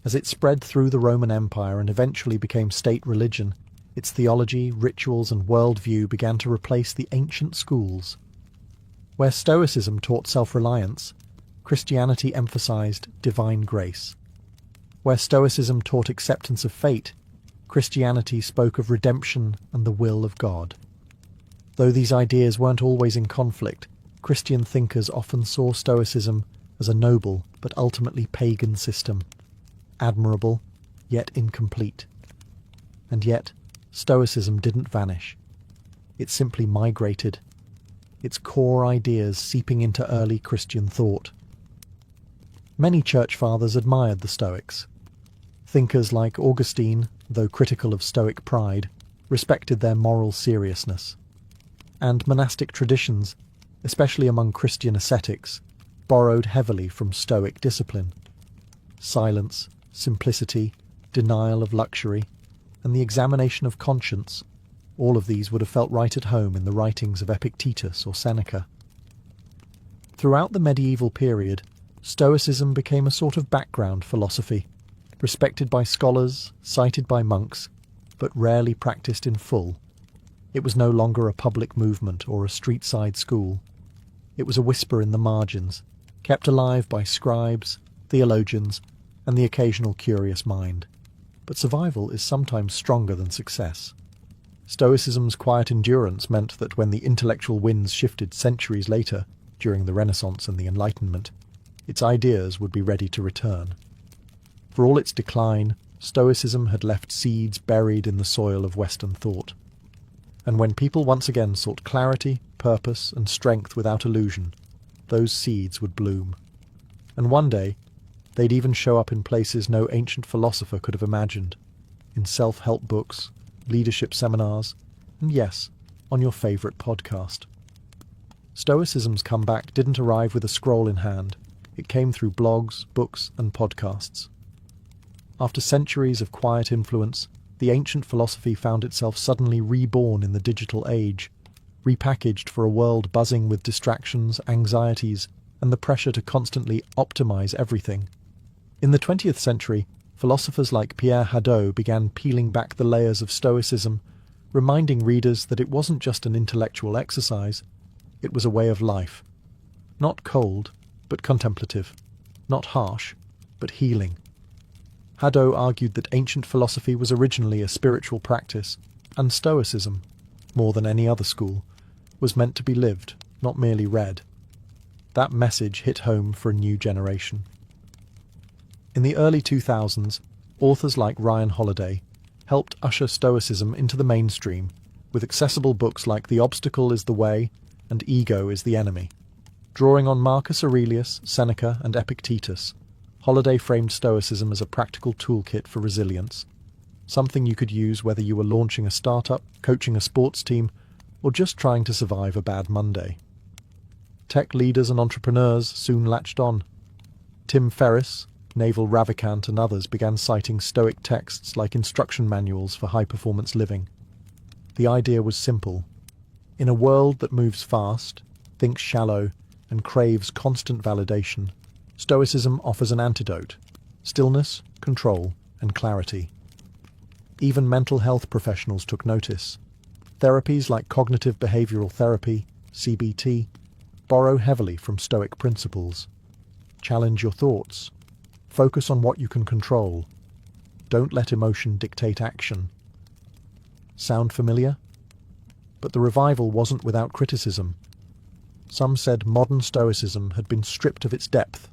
As it spread through the Roman Empire and eventually became state religion, its theology, rituals, and worldview began to replace the ancient schools. Where Stoicism taught self-reliance, Christianity emphasized divine grace. Where Stoicism taught acceptance of fate, Christianity spoke of redemption and the will of God. Though these ideas weren't always in conflict, Christian thinkers often saw Stoicism as a noble but ultimately pagan system, admirable yet incomplete. And yet, Stoicism didn't vanish. It simply migrated, its core ideas seeping into early Christian thought. Many church fathers admired the Stoics. Thinkers like Augustine, though critical of Stoic pride, respected their moral seriousness. And monastic traditions, especially among Christian ascetics, borrowed heavily from Stoic discipline. Silence, simplicity, denial of luxury, and the examination of conscience, all of these would have felt right at home in the writings of Epictetus or Seneca. Throughout the medieval period, Stoicism became a sort of background philosophy, respected by scholars, cited by monks, but rarely practiced in full. It was no longer a public movement or a street-side school. It was a whisper in the margins, kept alive by scribes, theologians, and the occasional curious mind. But survival is sometimes stronger than success. Stoicism's quiet endurance meant that when the intellectual winds shifted centuries later, during the Renaissance and the Enlightenment, its ideas would be ready to return. For all its decline, Stoicism had left seeds buried in the soil of Western thought. And when people once again sought clarity, purpose, and strength without illusion, those seeds would bloom. And one day, they'd even show up in places no ancient philosopher could have imagined, in self-help books, leadership seminars, and yes, on your favourite podcast. Stoicism's comeback didn't arrive with a scroll in hand. It came through blogs, books, and podcasts. After centuries of quiet influence, the ancient philosophy found itself suddenly reborn in the digital age, repackaged for a world buzzing with distractions, anxieties, and the pressure to constantly optimize everything. In the 20th century, philosophers like Pierre Hadot began peeling back the layers of Stoicism, reminding readers that it wasn't just an intellectual exercise, it was a way of life. Not cold, but contemplative. Not harsh, but healing. Hadot argued that ancient philosophy was originally a spiritual practice, and Stoicism, more than any other school, was meant to be lived, not merely read. That message hit home for a new generation. In the early 2000s, authors like Ryan Holiday helped usher Stoicism into the mainstream with accessible books like The Obstacle is the Way and Ego is the Enemy. Drawing on Marcus Aurelius, Seneca, and Epictetus, Holiday framed Stoicism as a practical toolkit for resilience, something you could use whether you were launching a startup, coaching a sports team, or just trying to survive a bad Monday. Tech leaders and entrepreneurs soon latched on. Tim Ferriss, Naval Ravikant, and others began citing Stoic texts like instruction manuals for high-performance living. The idea was simple. In a world that moves fast, thinks shallow, and craves constant validation, Stoicism offers an antidote: stillness, control, and clarity. Even mental health professionals took notice. Therapies like cognitive behavioral therapy, CBT, borrow heavily from Stoic principles. Challenge your thoughts. Focus on what you can control. Don't let emotion dictate action. Sound familiar? But the revival wasn't without criticism. Some said modern Stoicism had been stripped of its depth,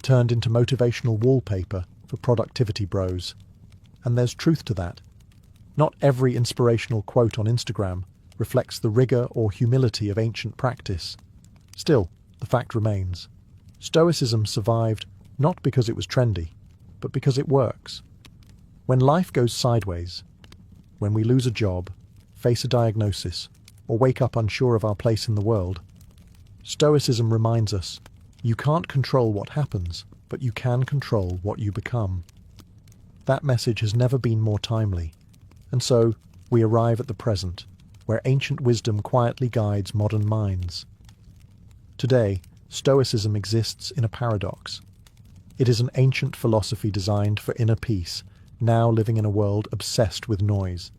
turned into motivational wallpaper for productivity bros. And there's truth to that. Not every inspirational quote on Instagram reflects the rigour or humility of ancient practice. Still, the fact remains. Stoicism survived not because it was trendy, but because it works. When life goes sideways, when we lose a job, face a diagnosis, or wake up unsure of our place in the world, Stoicism reminds us, you can't control what happens, but you can control what you become. That message has never been more timely, and so we arrive at the present, where ancient wisdom quietly guides modern minds. Today, Stoicism exists in a paradox. It is an ancient philosophy designed for inner peace, now living in a world obsessed with noise.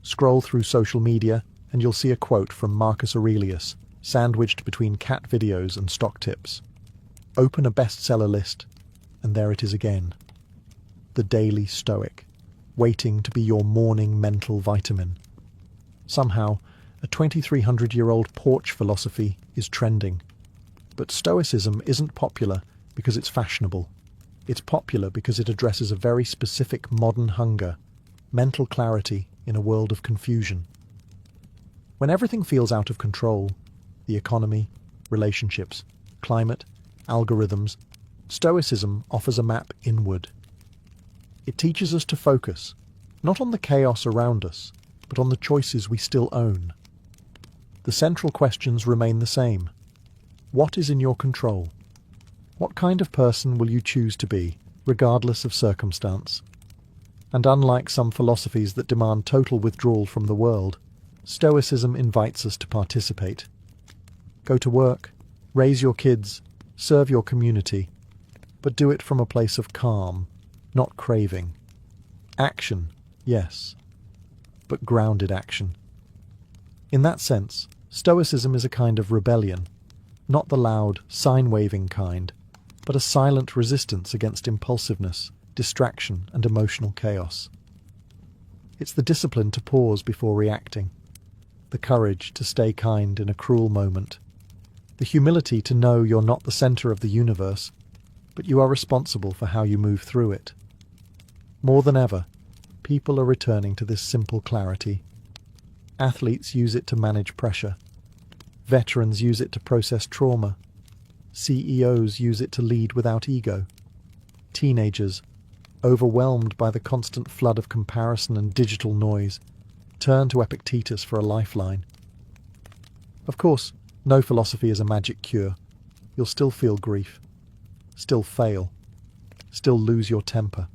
Scroll through social media and you'll see a quote from Marcus Aurelius, sandwiched between cat videos and stock tips. Open a bestseller list, and there it is again. The Daily Stoic, waiting to be your morning mental vitamin. Somehow, a 2,300-year-old porch philosophy is trending. But Stoicism isn't popular because it's fashionable. It's popular because it addresses a very specific modern hunger, mental clarity in a world of confusion. When everything feels out of control, the economy, relationships, climate, algorithms, Stoicism offers a map inward. It teaches us to focus, not on the chaos around us, but on the choices we still own. The central questions remain the same. What is in your control? What kind of person will you choose to be, regardless of circumstance? And unlike some philosophies that demand total withdrawal from the world, Stoicism invites us to participate. Go to work, raise your kids, serve your community, but do it from a place of calm, not craving. Action, yes, but grounded action. In that sense, Stoicism is a kind of rebellion, not the loud, sign-waving kind, but a silent resistance against impulsiveness, distraction, and emotional chaos. It's the discipline to pause before reacting, the courage to stay kind in a cruel moment, the humility to know you're not the center of the universe, but you are responsible for how you move through it. More than ever, people are returning to this simple clarity. Athletes use it to manage pressure. Veterans use it to process trauma. CEOs use it to lead without ego. Teenagers, overwhelmed by the constant flood of comparison and digital noise, turn to Epictetus for a lifeline. Of course, no philosophy is a magic cure. You'll still feel grief, still fail, still lose your temper.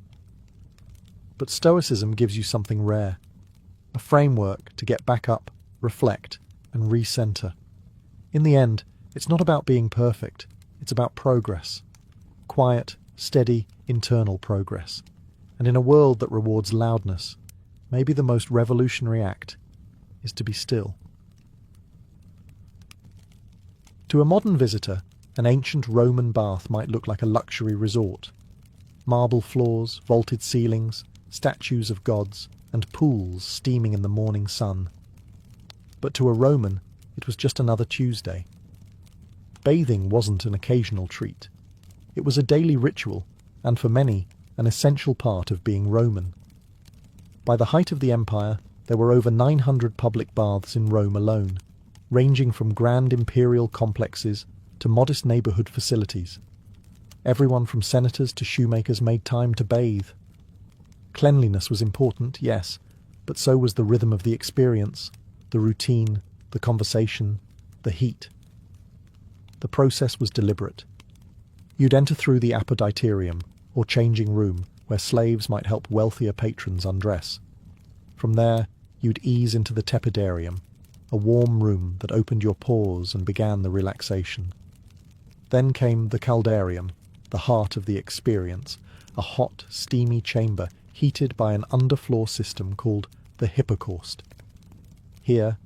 But Stoicism gives you something rare, a framework to get back up, reflect, and recenter. In the end, it's not about being perfect, it's about progress. Quiet, steady, internal progress. And in a world that rewards loudness, maybe the most revolutionary act is to be still. To a modern visitor, an ancient Roman bath might look like a luxury resort. Marble floors, vaulted ceilings, statues of gods, and pools steaming in the morning sun. But to a Roman, it was just another Tuesday. Bathing wasn't an occasional treat. It was a daily ritual, and for many, an essential part of being Roman. By the height of the empire, there were over 900 public baths in Rome alone, ranging from grand imperial complexes to modest neighbourhood facilities. Everyone from senators to shoemakers made time to bathe. Cleanliness was important, yes, but so was the rhythm of the experience, the routine, the conversation, the heat. The process was deliberate. You'd enter through the apoditerium, or changing room, where slaves might help wealthier patrons undress. From there, you'd ease into the tepidarium, a warm room that opened your pores and began the relaxation. Then came the caldarium, the heart of the experience, a hot, steamy chamber heated by an underfloor system called the hypocaust. Here,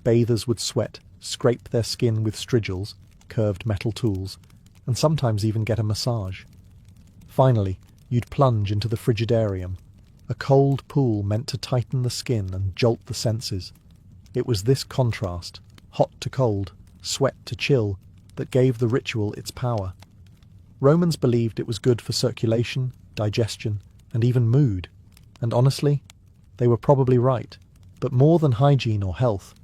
bathers would sweat, scrape their skin with strigils, curved metal tools, and sometimes even get a massage. Finally, you'd plunge into the frigidarium, a cold pool meant to tighten the skin and jolt the senses. It was this contrast, hot to cold, sweat to chill, that gave the ritual its power. Romans believed it was good for circulation, digestion, and even mood, and honestly, they were probably right. But more than hygiene or health,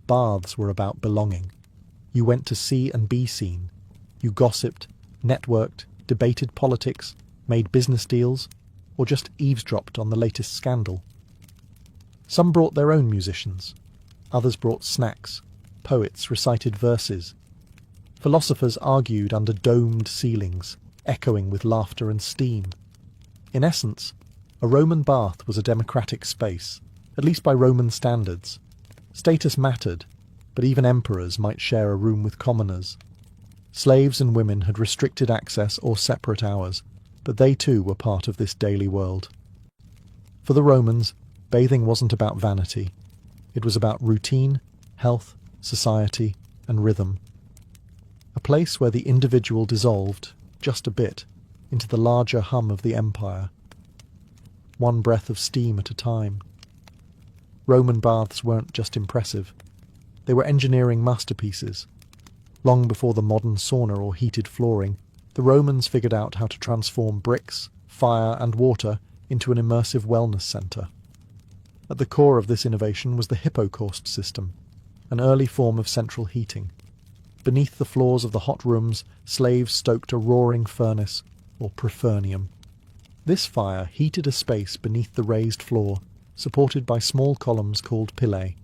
baths were about belonging. You went to see and be seen. You gossiped, networked, debated politics, made business deals, or just eavesdropped on the latest scandal. Some brought their own musicians. Others brought snacks. Poets recited verses. Philosophers argued under domed ceilings, echoing with laughter and steam. In essence, a Roman bath was a democratic space, at least by Roman standards. Status mattered, but even emperors might share a room with commoners. Slaves and women had restricted access or separate hours, but they too were part of this daily world. For the Romans, bathing wasn't about vanity. It was about routine, health, society, and rhythm. A place where the individual dissolved, just a bit, into the larger hum of the empire. One breath of steam at a time. Roman baths weren't just impressive. They were engineering masterpieces. Long before the modern sauna or heated flooring, the Romans figured out how to transform bricks, fire, and water into an immersive wellness centre. At the core of this innovation was the hippocaust system, an early form of central heating. Beneath the floors of the hot rooms, slaves stoked a roaring furnace, or prefernium. This fire heated a space beneath the raised floor, supported by small columns called pillae.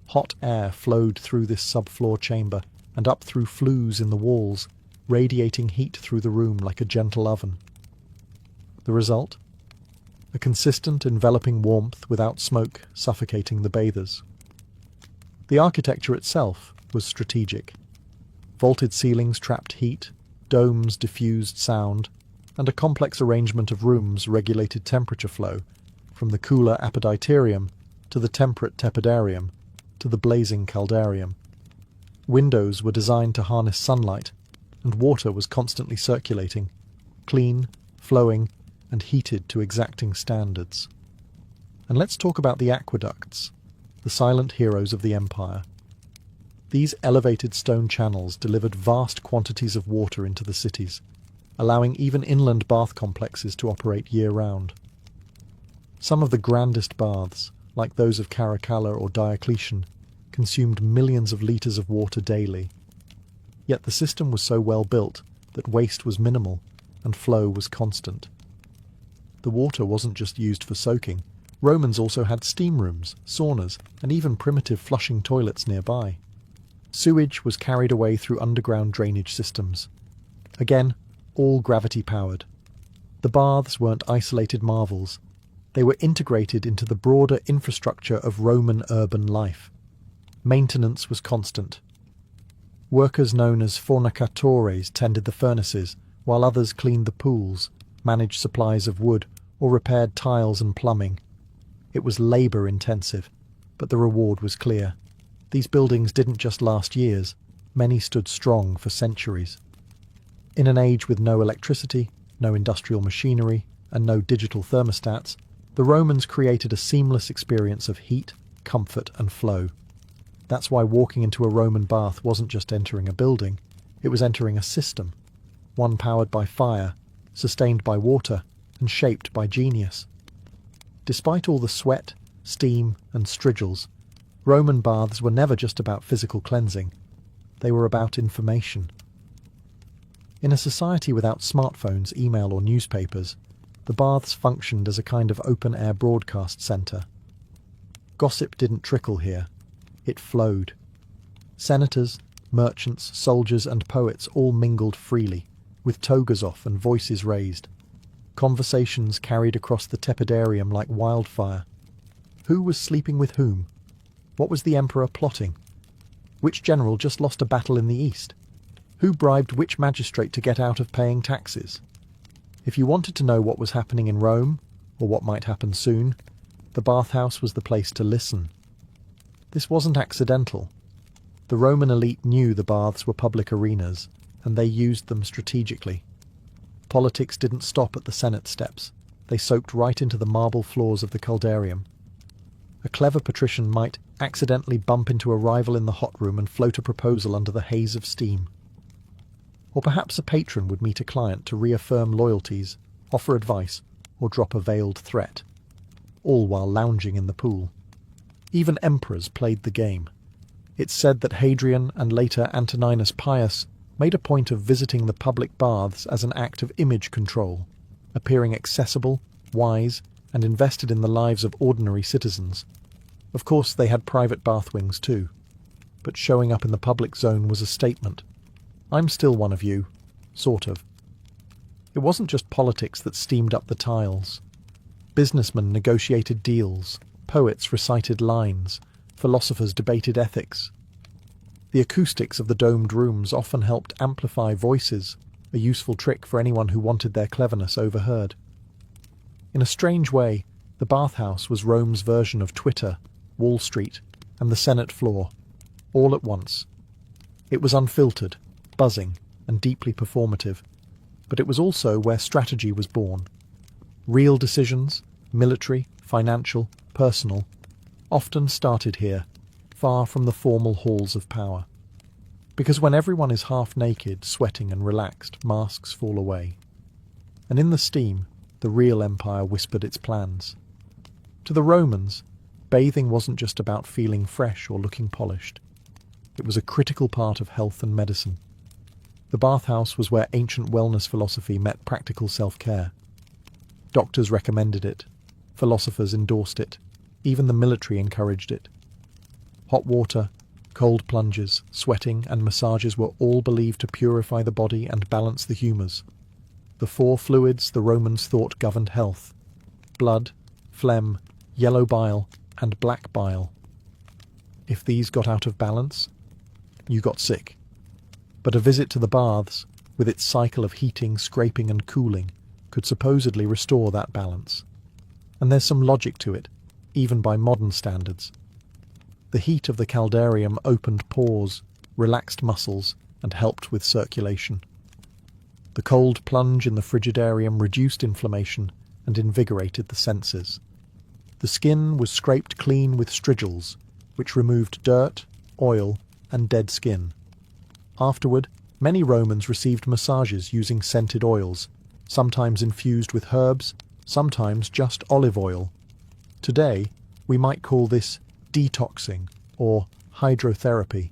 Hot air flowed through this subfloor chamber and up through flues in the walls, radiating heat through the room like a gentle oven. The result? A consistent, enveloping warmth without smoke suffocating the bathers. The architecture itself was strategic. Vaulted ceilings trapped heat, domes diffused sound, and a complex arrangement of rooms regulated temperature flow, from the cooler apoditerium to the temperate tepidarium to the blazing caldarium. Windows were designed to harness sunlight, and water was constantly circulating, clean, flowing, and heated to exacting standards. And let's talk about the aqueducts, the silent heroes of the empire. These elevated stone channels delivered vast quantities of water into the cities, allowing even inland bath complexes to operate year-round. Some of the grandest baths, like those of Caracalla or Diocletian, consumed millions of litres of water daily. Yet the system was so well built that waste was minimal and flow was constant. The water wasn't just used for soaking. Romans also had steam rooms, saunas, and even primitive flushing toilets nearby. Sewage was carried away through underground drainage systems. Again, all gravity-powered. The baths weren't isolated marvels. They were integrated into the broader infrastructure of Roman urban life. Maintenance was constant. Workers known as fornicatores tended the furnaces, while others cleaned the pools, managed supplies of wood, or repaired tiles and plumbing. It was labour-intensive, but the reward was clear. These buildings didn't just last years, many stood strong for centuries. In an age with no electricity, no industrial machinery, and no digital thermostats, the Romans created a seamless experience of heat, comfort, and flow. That's why walking into a Roman bath wasn't just entering a building, it was entering a system, one powered by fire, sustained by water, and shaped by genius. Despite all the sweat, steam, and strigils, Roman baths were never just about physical cleansing. They were about information. In a society without smartphones, email, or newspapers, the baths functioned as a kind of open-air broadcast centre. Gossip didn't trickle here. It flowed. Senators, merchants, soldiers, and poets all mingled freely, with togas off and voices raised. Conversations carried across the tepidarium like wildfire. Who was sleeping with whom? What was the emperor plotting? Which general just lost a battle in the east? Who bribed which magistrate to get out of paying taxes? If you wanted to know what was happening in Rome, or what might happen soon, the bathhouse was the place to listen. This wasn't accidental. The Roman elite knew the baths were public arenas, and they used them strategically. Politics didn't stop at the Senate steps. They soaked right into the marble floors of the caldarium. A clever patrician might accidentally bump into a rival in the hot room and float a proposal under the haze of steam. Or perhaps a patron would meet a client to reaffirm loyalties, offer advice, or drop a veiled threat, all while lounging in the pool. Even emperors played the game. It's said that Hadrian and later Antoninus Pius made a point of visiting the public baths as an act of image control, appearing accessible, wise, and invested in the lives of ordinary citizens. Of course, they had private bath wings too, but showing up in the public zone was a statement. I'm still one of you, sort of. It wasn't just politics that steamed up the tiles. Businessmen negotiated deals, poets recited lines, philosophers debated ethics. The acoustics of the domed rooms often helped amplify voices, a useful trick for anyone who wanted their cleverness overheard. In a strange way, the bathhouse was Rome's version of Twitter, Wall Street, and the Senate floor, all at once. It was unfiltered, buzzing, and deeply performative, but it was also where strategy was born. Real decisions, military, financial, personal, often started here, far from the formal halls of power. Because when everyone is half naked, sweating and relaxed, masks fall away. And in the steam, the real empire whispered its plans. To the Romans, bathing wasn't just about feeling fresh or looking polished. It was a critical part of health and medicine. The bathhouse was where ancient wellness philosophy met practical self-care. Doctors recommended it. Philosophers endorsed it. Even the military encouraged it. Hot water, cold plunges, sweating, and massages were all believed to purify the body and balance the humours. The four fluids the Romans thought governed health: blood, phlegm, yellow bile, and black bile. If these got out of balance, you got sick. But a visit to the baths, with its cycle of heating, scraping, and cooling, could supposedly restore that balance. And there's some logic to it, even by modern standards. The heat of the caldarium opened pores, relaxed muscles, and helped with circulation. The cold plunge in the frigidarium reduced inflammation and invigorated the senses. The skin was scraped clean with strigils, which removed dirt, oil, and dead skin. Afterward, many Romans received massages using scented oils, sometimes infused with herbs, sometimes just olive oil. Today, we might call this detoxing or hydrotherapy.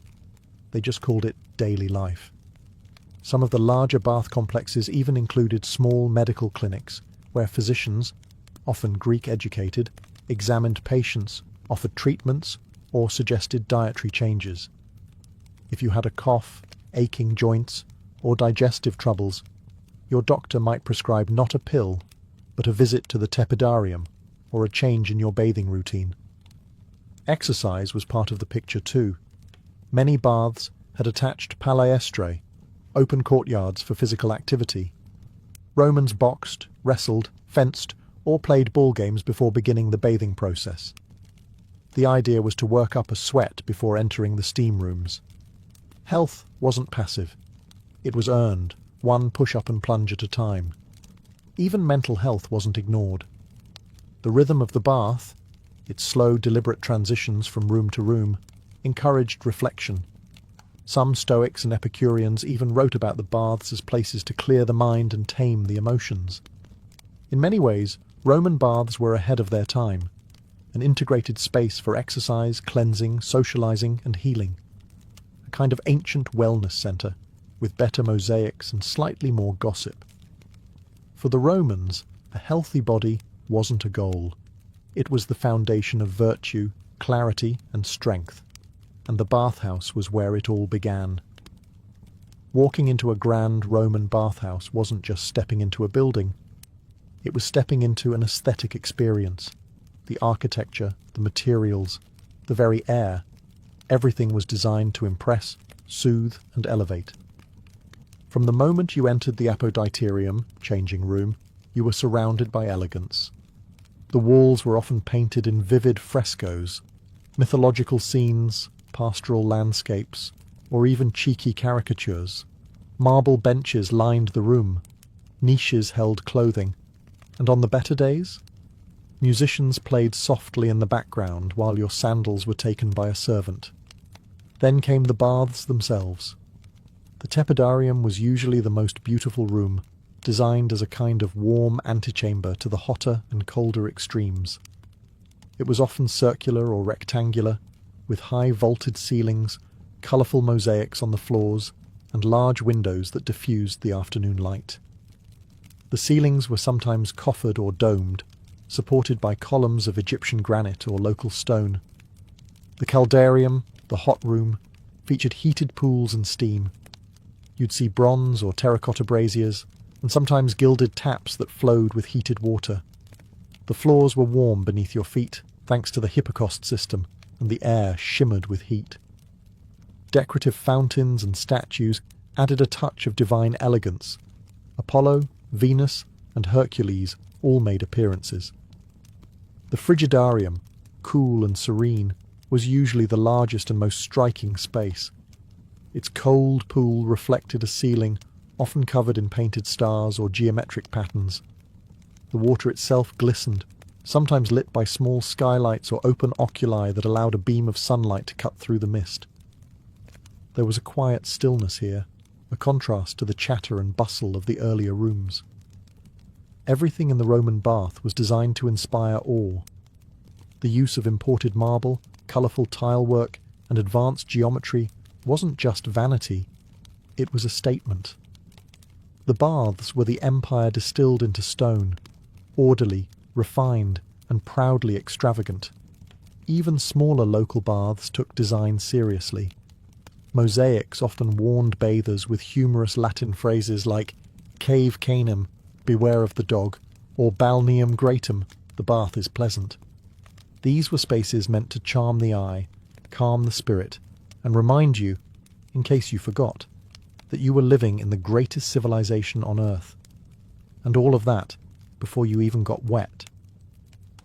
They just called it daily life. Some of the larger bath complexes even included small medical clinics where physicians, often Greek-educated, examined patients, offered treatments, or suggested dietary changes. If you had a cough, aching joints, or digestive troubles, your doctor might prescribe not a pill, but a visit to the tepidarium, or a change in your bathing routine. Exercise was part of the picture too. Many baths had attached palestra, open courtyards for physical activity. Romans boxed, wrestled, fenced, or played ball games before beginning the bathing process. The idea was to work up a sweat before entering the steam rooms. Health wasn't passive. It was earned, one push-up and plunge at a time. Even mental health wasn't ignored. The rhythm of the bath, its slow, deliberate transitions from room to room, encouraged reflection. Some Stoics and Epicureans even wrote about the baths as places to clear the mind and tame the emotions. In many ways, Roman baths were ahead of their time, an integrated space for exercise, cleansing, socializing, and healing. A kind of ancient wellness centre, with better mosaics and slightly more gossip. For the Romans, a healthy body wasn't a goal. It was the foundation of virtue, clarity, and strength, and the bathhouse was where it all began. Walking into a grand Roman bathhouse wasn't just stepping into a building. It was stepping into an aesthetic experience. The architecture, the materials, the very air, everything was designed to impress, soothe, and elevate. From the moment you entered the apoditerium, changing room, you were surrounded by elegance. The walls were often painted in vivid frescoes, mythological scenes, pastoral landscapes, or even cheeky caricatures. Marble benches lined the room, niches held clothing, and on the better days, musicians played softly in the background while your sandals were taken by a servant. Then came the baths themselves. The tepidarium was usually the most beautiful room, designed as a kind of warm antechamber to the hotter and colder extremes. It was often circular or rectangular, with high vaulted ceilings, colourful mosaics on the floors, and large windows that diffused the afternoon light. The ceilings were sometimes coffered or domed, supported by columns of Egyptian granite or local stone. The caldarium, the hot room, featured heated pools and steam. You'd see bronze or terracotta braziers, and sometimes gilded taps that flowed with heated water. The floors were warm beneath your feet, thanks to the hypocaust system, and the air shimmered with heat. decorative fountains and statues added a touch of divine elegance. Apollo, Venus, and Hercules all made appearances. The Frigidarium, cool and serene, was usually the largest and most striking space. Its cold pool reflected a ceiling often covered in painted stars or geometric patterns. The water itself glistened, sometimes lit by small skylights or open oculi that allowed a beam of sunlight to cut through the mist. There was a quiet stillness here, a contrast to the chatter and bustle of the earlier rooms. Everything in the Roman bath was designed to inspire awe. The use of imported marble, colourful tilework, and advanced geometry wasn't just vanity, it was a statement. The baths were the empire distilled into stone, orderly, refined, and proudly extravagant. Even smaller local baths took design seriously. Mosaics often warned bathers with humorous Latin phrases like "Cave Canem, beware of the dog," or "Balneum Gratum, the bath is pleasant." These were spaces meant to charm the eye, calm the spirit, and remind you, in case you forgot, that you were living in the greatest civilization on Earth. And all of that before you even got wet.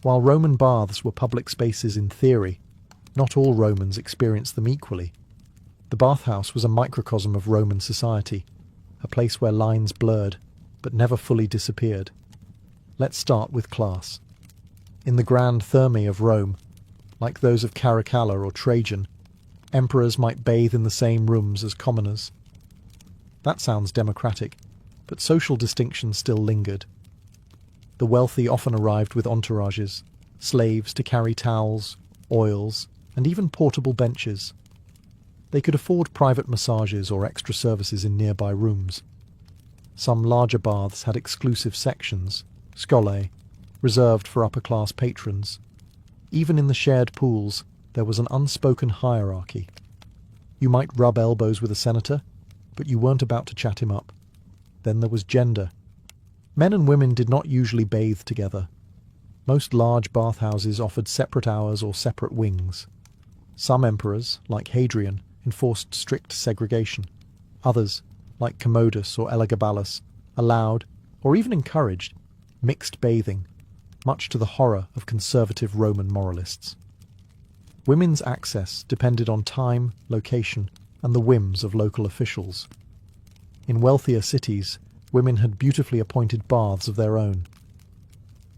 While Roman baths were public spaces in theory, not all Romans experienced them equally. The bathhouse was a microcosm of Roman society, a place where lines blurred, but never fully disappeared. Let's start with class. In the grand thermae of Rome, like those of Caracalla or Trajan, emperors might bathe in the same rooms as commoners. That sounds democratic, but social distinctions still lingered. The wealthy often arrived with entourages, slaves to carry towels, oils, and even portable benches. They could afford private massages or extra services in nearby rooms. Some larger baths had exclusive sections, scholae, reserved for upper-class patrons. Even in the shared pools, there was an unspoken hierarchy. You might rub elbows with a senator, but you weren't about to chat him up. Then there was gender. Men and women did not usually bathe together. Most large bathhouses offered separate hours or separate wings. Some emperors, like Hadrian, enforced strict segregation. Others, like Commodus or Elagabalus, allowed, or even encouraged, mixed bathing, much to the horror of conservative Roman moralists. Women's access depended on time, location, and the whims of local officials. In wealthier cities, women had beautifully appointed baths of their own.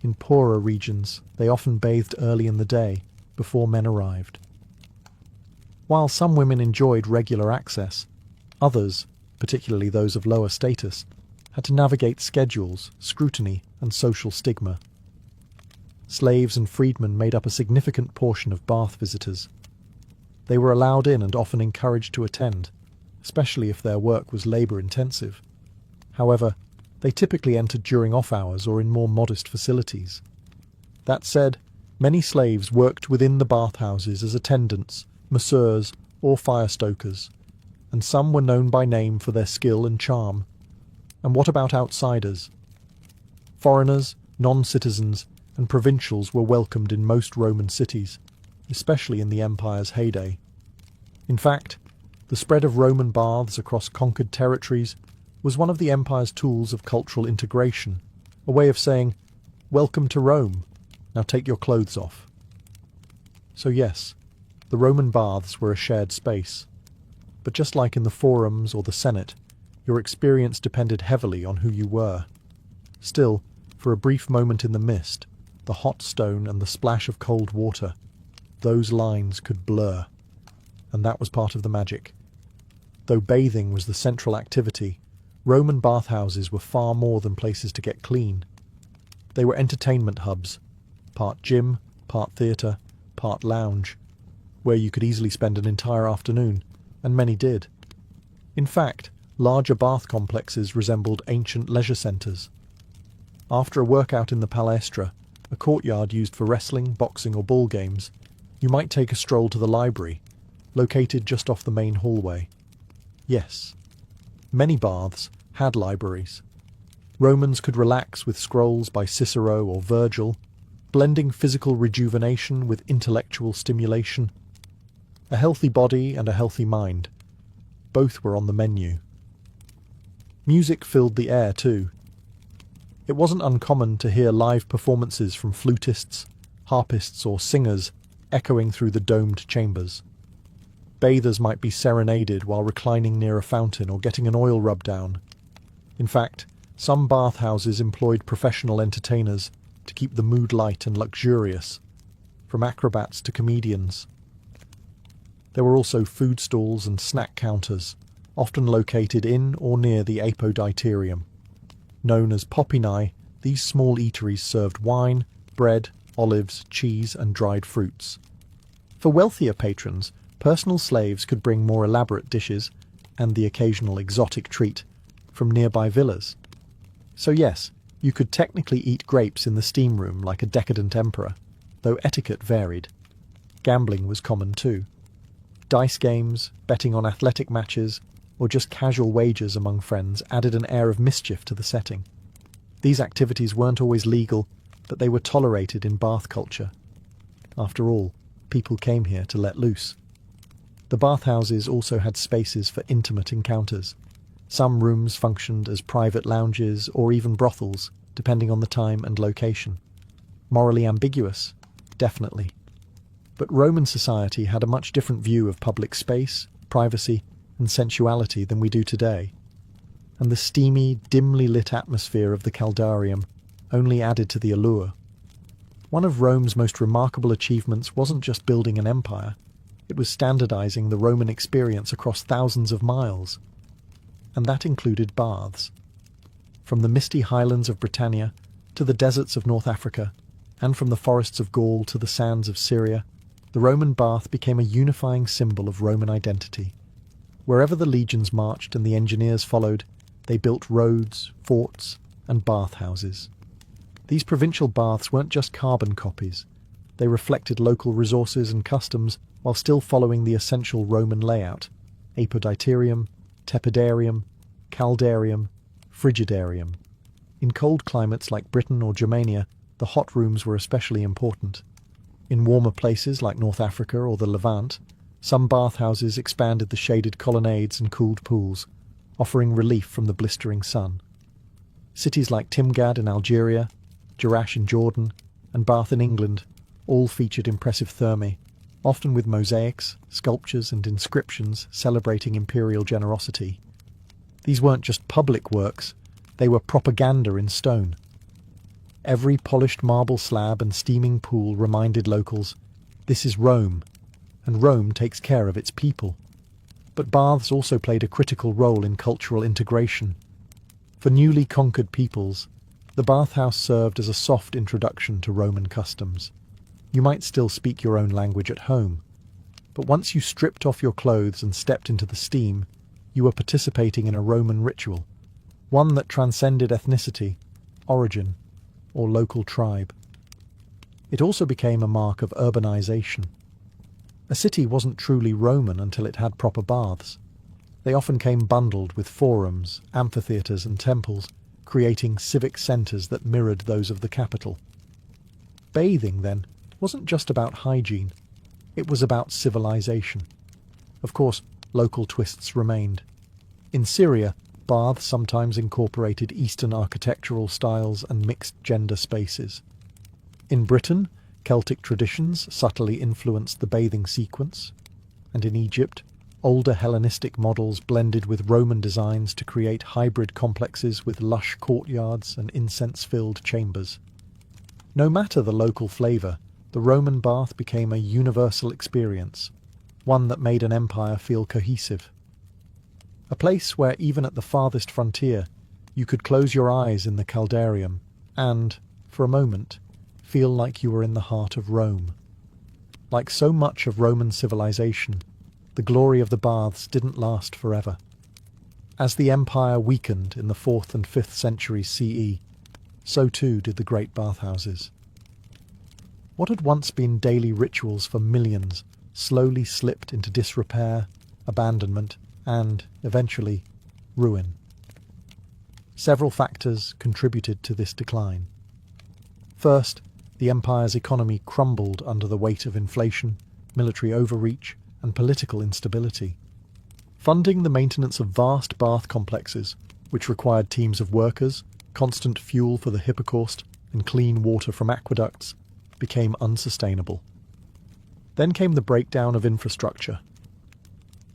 In poorer regions, they often bathed early in the day, before men arrived. While some women enjoyed regular access, others, particularly those of lower status, had to navigate schedules, scrutiny, and social stigma. Slaves and freedmen made up a significant portion of bath visitors. They were allowed in and often encouraged to attend, especially if their work was labour-intensive. However, they typically entered during off-hours or in more modest facilities. That said, many slaves worked within the bathhouses as attendants, masseurs, or fire-stokers, and some were known by name for their skill and charm. And what about outsiders? Foreigners, non-citizens, and provincials were welcomed in most Roman cities, especially in the empire's heyday. In fact, the spread of Roman baths across conquered territories was one of the empire's tools of cultural integration, a way of saying, "Welcome to Rome, now take your clothes off." So yes, the Roman baths were a shared space. But just like in the forums or the Senate, your experience depended heavily on who you were. Still, for a brief moment in the mist, the hot stone and the splash of cold water, those lines could blur. And that was part of the magic. Though bathing was the central activity, Roman bathhouses were far more than places to get clean. They were entertainment hubs, part gym, part theatre, part lounge, where you could easily spend an entire afternoon, and many did. In fact, larger bath complexes resembled ancient leisure centres. After a workout in the palestra, a courtyard used for wrestling, boxing or ball games, you might take a stroll to the library, located just off the main hallway. Yes, many baths had libraries. Romans could relax with scrolls by Cicero or Virgil, blending physical rejuvenation with intellectual stimulation. A healthy body and a healthy mind both were on the menu. Music filled the air too. It wasn't uncommon to hear live performances from flutists, harpists or singers echoing through the domed chambers. Bathers might be serenaded while reclining near a fountain or getting an oil rub down. In fact, some bathhouses employed professional entertainers to keep the mood light and luxurious, from acrobats to comedians. There were also food stalls and snack counters, often located in or near the apoditarium. Known as popinae, these small eateries served wine, bread, olives, cheese and dried fruits. For wealthier patrons, personal slaves could bring more elaborate dishes, and the occasional exotic treat, from nearby villas. So yes, you could technically eat grapes in the steam room like a decadent emperor, though etiquette varied. Gambling was common too. Dice games, betting on athletic matches, or just casual wagers among friends added an air of mischief to the setting. These activities weren't always legal, but they were tolerated in bath culture. After all, people came here to let loose. The bathhouses also had spaces for intimate encounters. Some rooms functioned as private lounges or even brothels, depending on the time and location. Morally ambiguous? Definitely. But Roman society had a much different view of public space, privacy, and sensuality than we do today. And the steamy, dimly lit atmosphere of the Caldarium only added to the allure. One of Rome's most remarkable achievements wasn't just building an empire, it was standardizing the Roman experience across thousands of miles. And that included baths. From the misty highlands of Britannia to the deserts of North Africa, and from the forests of Gaul to the sands of Syria, the Roman bath became a unifying symbol of Roman identity. Wherever the legions marched and the engineers followed, they built roads, forts, and bathhouses. These provincial baths weren't just carbon copies. They reflected local resources and customs while still following the essential Roman layout: apoditarium, tepidarium, caldarium, frigidarium. In cold climates like Britain or Germania, the hot rooms were especially important. In warmer places like North Africa or the Levant, some bathhouses expanded the shaded colonnades and cooled pools, offering relief from the blistering sun. Cities like Timgad in Algeria, Jerash in Jordan, and Bath in England all featured impressive thermae, often with mosaics, sculptures and inscriptions celebrating imperial generosity. These weren't just public works, they were propaganda in stone. Every polished marble slab and steaming pool reminded locals, this is Rome, and Rome takes care of its people. But baths also played a critical role in cultural integration. For newly conquered peoples, the bathhouse served as a soft introduction to Roman customs. You might still speak your own language at home, but once you stripped off your clothes and stepped into the steam, you were participating in a Roman ritual, one that transcended ethnicity, origin, or local tribe. It also became a mark of urbanization. A city wasn't truly Roman until it had proper baths. They often came bundled with forums, amphitheatres and temples, creating civic centres that mirrored those of the capital. Bathing, then, wasn't just about hygiene, it was about civilization. Of course, local twists remained. In Syria, baths sometimes incorporated Eastern architectural styles and mixed-gender spaces. In Britain, Celtic traditions subtly influenced the bathing sequence, and in Egypt, older Hellenistic models blended with Roman designs to create hybrid complexes with lush courtyards and incense-filled chambers. No matter the local flavour, the Roman bath became a universal experience, one that made an empire feel cohesive. A place where even at the farthest frontier, you could close your eyes in the Caldarium and, for a moment, feel like you were in the heart of Rome. Like so much of Roman civilization, the glory of the baths didn't last forever. As the empire weakened in the 4th and 5th centuries CE, so too did the great bathhouses. What had once been daily rituals for millions slowly slipped into disrepair, abandonment, and, eventually, ruin. Several factors contributed to this decline. First, the empire's economy crumbled under the weight of inflation, military overreach, and political instability. funding the maintenance of vast bath complexes, which required teams of workers, constant fuel for the hypocaust, and clean water from aqueducts, became unsustainable. Then came the breakdown of infrastructure.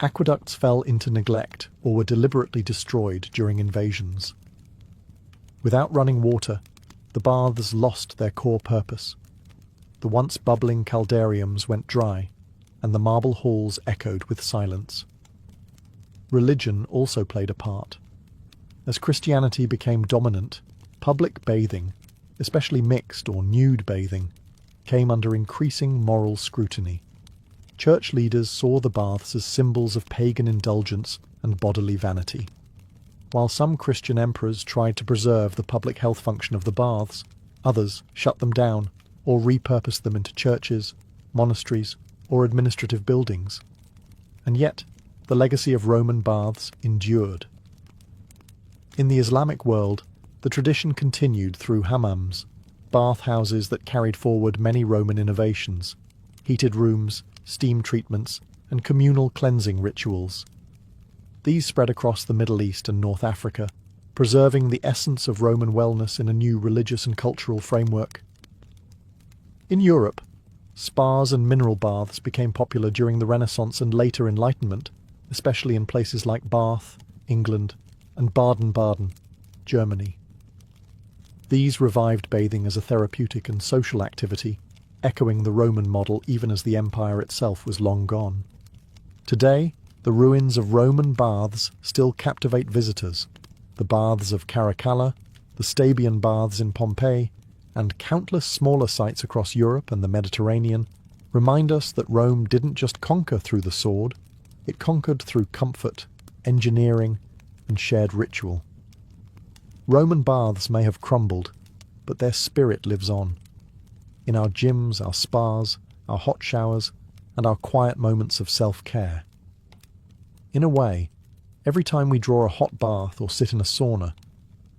Aqueducts fell into neglect or were deliberately destroyed during invasions. Without running water, the baths lost their core purpose. The once bubbling caldariums went dry, and the marble halls echoed with silence. Religion also played a part. As Christianity became dominant, public bathing, especially mixed or nude bathing, came under increasing moral scrutiny. Church leaders saw the baths as symbols of pagan indulgence and bodily vanity. While some Christian emperors tried to preserve the public health function of the baths, others shut them down or repurposed them into churches, monasteries, or administrative buildings. And yet, the legacy of Roman baths endured. In the Islamic world, the tradition continued through hammams, bathhouses that carried forward many Roman innovations, heated rooms, steam treatments, and communal cleansing rituals. These spread across the Middle East and North Africa, preserving the essence of Roman wellness in a new religious and cultural framework. In Europe, spas and mineral baths became popular during the Renaissance and later Enlightenment, especially in places like Bath, England, and Baden-Baden, Germany. These revived bathing as a therapeutic and social activity, echoing the Roman model even as the empire itself was long gone. Today, the ruins of Roman baths still captivate visitors. The baths of Caracalla, the Stabian baths in Pompeii, and countless smaller sites across Europe and the Mediterranean remind us that Rome didn't just conquer through the sword, it conquered through comfort, engineering, and shared ritual. Roman baths may have crumbled, but their spirit lives on. In our gyms, our spas, our hot showers, and our quiet moments of self-care. In a way, every time we draw a hot bath or sit in a sauna,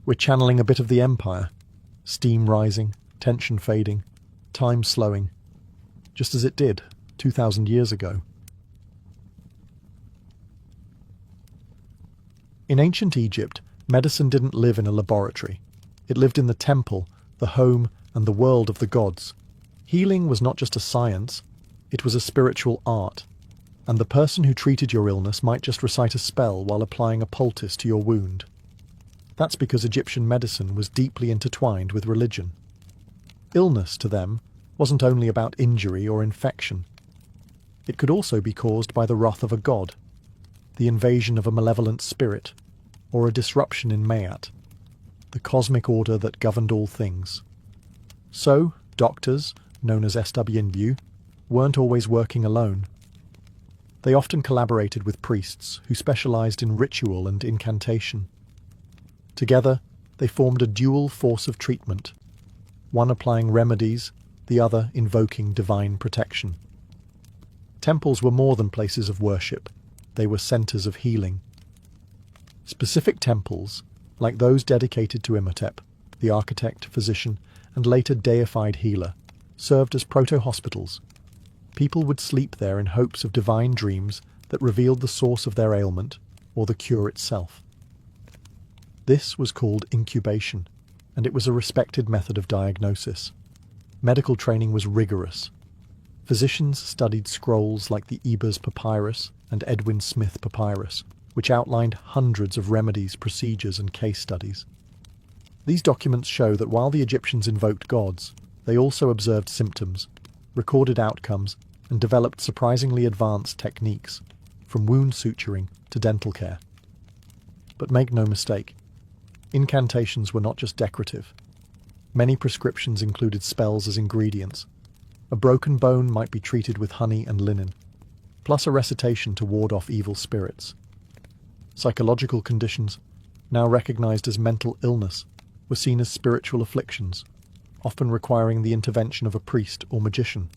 we're channeling a bit of the empire, steam rising, tension fading, time slowing, just as it did 2,000 years ago. In ancient Egypt, medicine didn't live in a laboratory. It lived in the temple, the home, and the world of the gods. Healing was not just a science, it was a spiritual art, and the person who treated your illness might just recite a spell while applying a poultice to your wound. That's because Egyptian medicine was deeply intertwined with religion. Illness, to them, wasn't only about injury or infection. It could also be caused by the wrath of a god, the invasion of a malevolent spirit, or a disruption in Mayat, the cosmic order that governed all things. So, doctors, known as SWNBU, weren't always working alone. They often collaborated with priests who specialized in ritual and incantation. Together, they formed a dual force of treatment, one applying remedies, the other invoking divine protection. Temples were more than places of worship, they were centers of healing. Specific temples, like those dedicated to Imhotep, the architect, physician, and later deified healer, served as proto-hospitals. People would sleep there in hopes of divine dreams that revealed the source of their ailment or the cure itself. This was called incubation, and it was a respected method of diagnosis. Medical training was rigorous. Physicians studied scrolls like the Ebers Papyrus and Edwin Smith Papyrus, which outlined hundreds of remedies, procedures, and case studies. These documents show that while the Egyptians invoked gods, they also observed symptoms, recorded outcomes, and developed surprisingly advanced techniques, from wound suturing to dental care. But make no mistake, incantations were not just decorative. Many prescriptions included spells as ingredients. A broken bone might be treated with honey and linen, plus a recitation to ward off evil spirits. Psychological conditions, now recognized as mental illness, were seen as spiritual afflictions, often requiring the intervention of a priest or magician.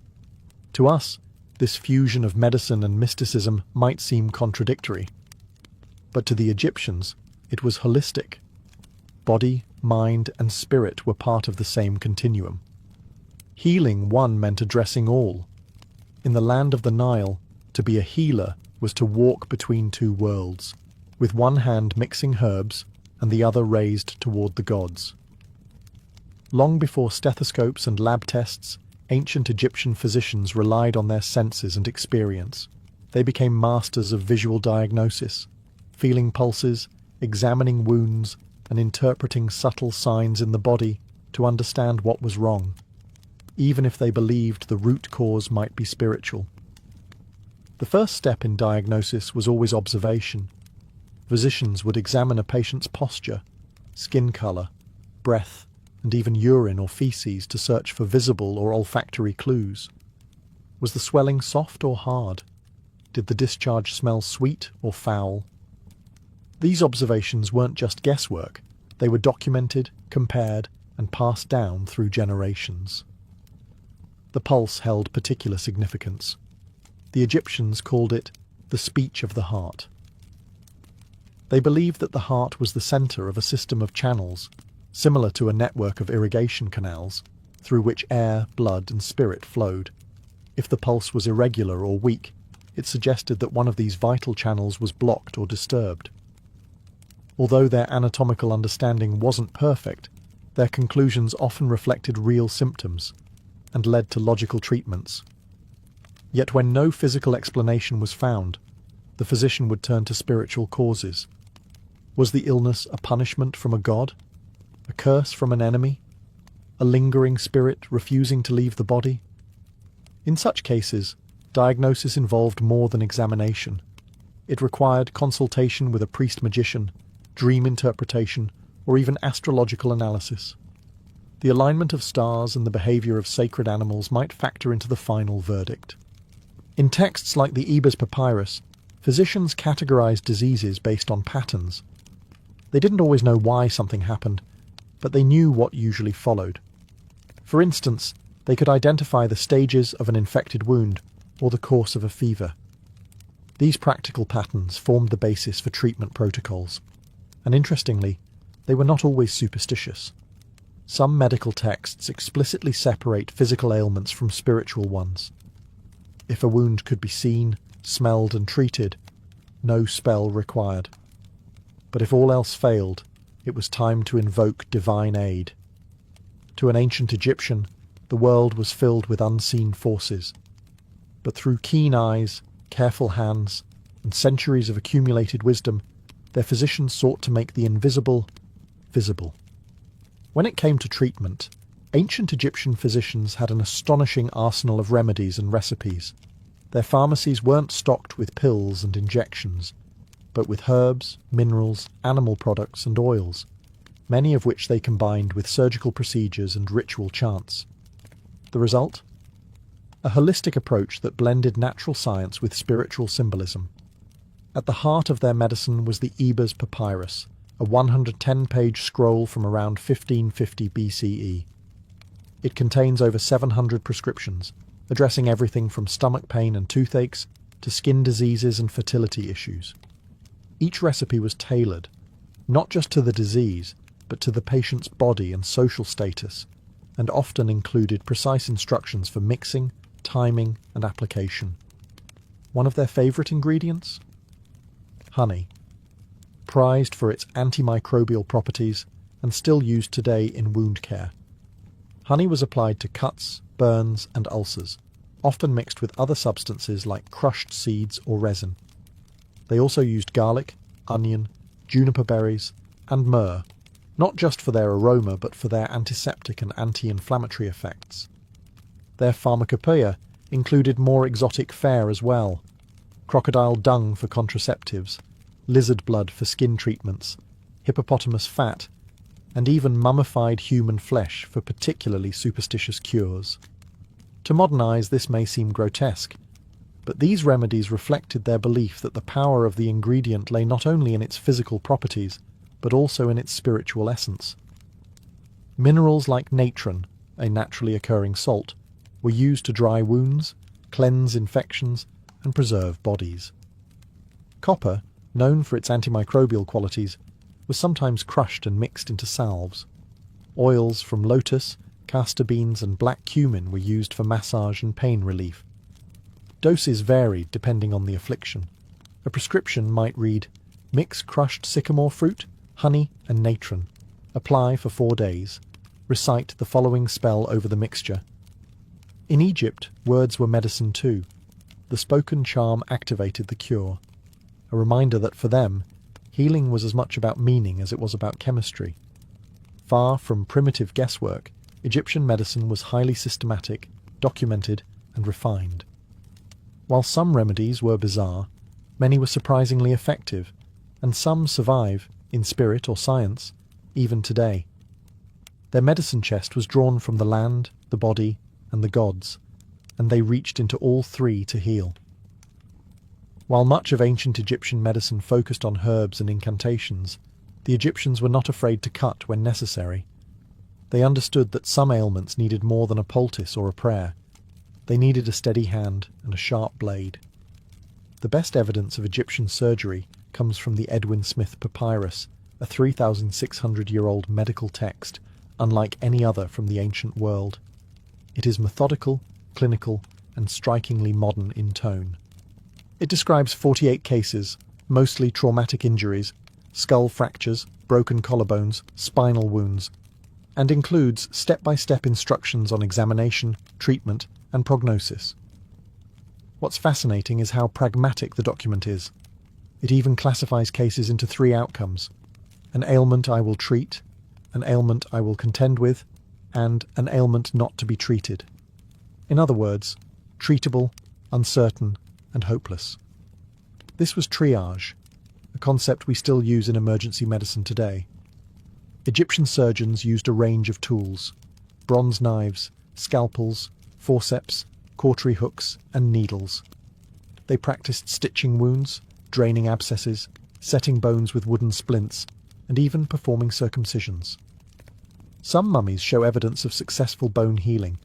To us, this fusion of medicine and mysticism might seem contradictory, but to the Egyptians, it was holistic. Body, mind, and spirit were part of the same continuum. Healing one meant addressing all. In the land of the Nile, to be a healer was to walk between two worlds, with one hand mixing herbs and the other raised toward the gods. Long before stethoscopes and lab tests, ancient Egyptian physicians relied on their senses and experience. They became masters of visual diagnosis, feeling pulses, examining wounds, and interpreting subtle signs in the body to understand what was wrong, even if they believed the root cause might be spiritual. The first step in diagnosis was always observation. Physicians would examine a patient's posture, skin colour, breath, and even urine or feces to search for visible or olfactory clues. Was the swelling soft or hard? Did the discharge smell sweet or foul? These observations weren't just guesswork. They were documented, compared, and passed down through generations. The pulse held particular significance. The Egyptians called it the speech of the heart. They believed that the heart was the centre of a system of channels, similar to a network of irrigation canals, through which air, blood, and spirit flowed. If the pulse was irregular or weak, it suggested that one of these vital channels was blocked or disturbed. Although their anatomical understanding wasn't perfect, their conclusions often reflected real symptoms and led to logical treatments. Yet when no physical explanation was found, the physician would turn to spiritual causes. Was the illness a punishment from a god? A curse from an enemy? A lingering spirit refusing to leave the body? In such cases, diagnosis involved more than examination. It required consultation with a priest-magician, dream interpretation, or even astrological analysis. The alignment of stars and the behaviour of sacred animals might factor into the final verdict. In texts like the Ebers Papyrus, physicians categorized diseases based on patterns. They didn't always know why something happened, but they knew what usually followed. For instance, they could identify the stages of an infected wound or the course of a fever. These practical patterns formed the basis for treatment protocols. And interestingly, they were not always superstitious. Some medical texts explicitly separate physical ailments from spiritual ones. If a wound could be seen, smelled, and treated, no spell required. But if all else failed, it was time to invoke divine aid. To an ancient Egyptian, the world was filled with unseen forces. But through keen eyes, careful hands, and centuries of accumulated wisdom, their physicians sought to make the invisible visible. When it came to treatment, ancient Egyptian physicians had an astonishing arsenal of remedies and recipes. Their pharmacies weren't stocked with pills and injections, but with herbs, minerals, animal products, and oils, many of which they combined with surgical procedures and ritual chants. The result? A holistic approach that blended natural science with spiritual symbolism. At the heart of their medicine was the Ebers Papyrus, a 110-page scroll from around 1550 BCE. It contains over 700 prescriptions, addressing everything from stomach pain and toothaches to skin diseases and fertility issues. Each recipe was tailored, not just to the disease, but to the patient's body and social status, and often included precise instructions for mixing, timing, and application. One of their favourite ingredients? Honey. Prized for its antimicrobial properties and still used today in wound care. Honey was applied to cuts, burns, and ulcers, often mixed with other substances like crushed seeds or resin. They also used garlic, onion, juniper berries, and myrrh, not just for their aroma but for their antiseptic and anti-inflammatory effects. Their pharmacopoeia included more exotic fare as well: crocodile dung for contraceptives, lizard blood for skin treatments, hippopotamus fat, and even mummified human flesh for particularly superstitious cures. To modern eyes, this may seem grotesque, but these remedies reflected their belief that the power of the ingredient lay not only in its physical properties, but also in its spiritual essence. Minerals like natron, a naturally occurring salt, were used to dry wounds, cleanse infections, and preserve bodies. Copper, known for its antimicrobial qualities, was sometimes crushed and mixed into salves. Oils from lotus, castor beans, and black cumin were used for massage and pain relief. Doses varied depending on the affliction, A prescription might read, "Mix crushed sycamore fruit, honey and natron. Apply for 4 days. Recite the following spell over the mixture." In Egypt, words were medicine too. The spoken charm activated the cure, a reminder that for them, healing was as much about meaning as it was about chemistry. Far from primitive guesswork, Egyptian medicine was highly systematic, documented, and refined. While some remedies were bizarre, many were surprisingly effective, and some survive, in spirit or science, even today. Their medicine chest was drawn from the land, the body, and the gods, and they reached into all three to heal. While much of ancient Egyptian medicine focused on herbs and incantations, the Egyptians were not afraid to cut when necessary. They understood that some ailments needed more than a poultice or a prayer. They needed a steady hand and a sharp blade. The best evidence of Egyptian surgery comes from the Edwin Smith Papyrus, a 3,600-year-old medical text, unlike any other from the ancient world. It is methodical, clinical, and strikingly modern in tone. It describes 48 cases, mostly traumatic injuries, skull fractures, broken collarbones, spinal wounds, and includes step-by-step instructions on examination, treatment, and prognosis. What's fascinating is how pragmatic the document is. It even classifies cases into 3 outcomes: an ailment I will treat, an ailment I will contend with, and an ailment not to be treated. In other words, treatable, uncertain, and hopeless. This was triage, a concept we still use in emergency medicine today. Egyptian surgeons used a range of tools: bronze knives, scalpels, forceps, cautery hooks, and needles. They practiced stitching wounds, draining abscesses, setting bones with wooden splints, and even performing circumcisions. Some mummies show evidence of successful bone healing,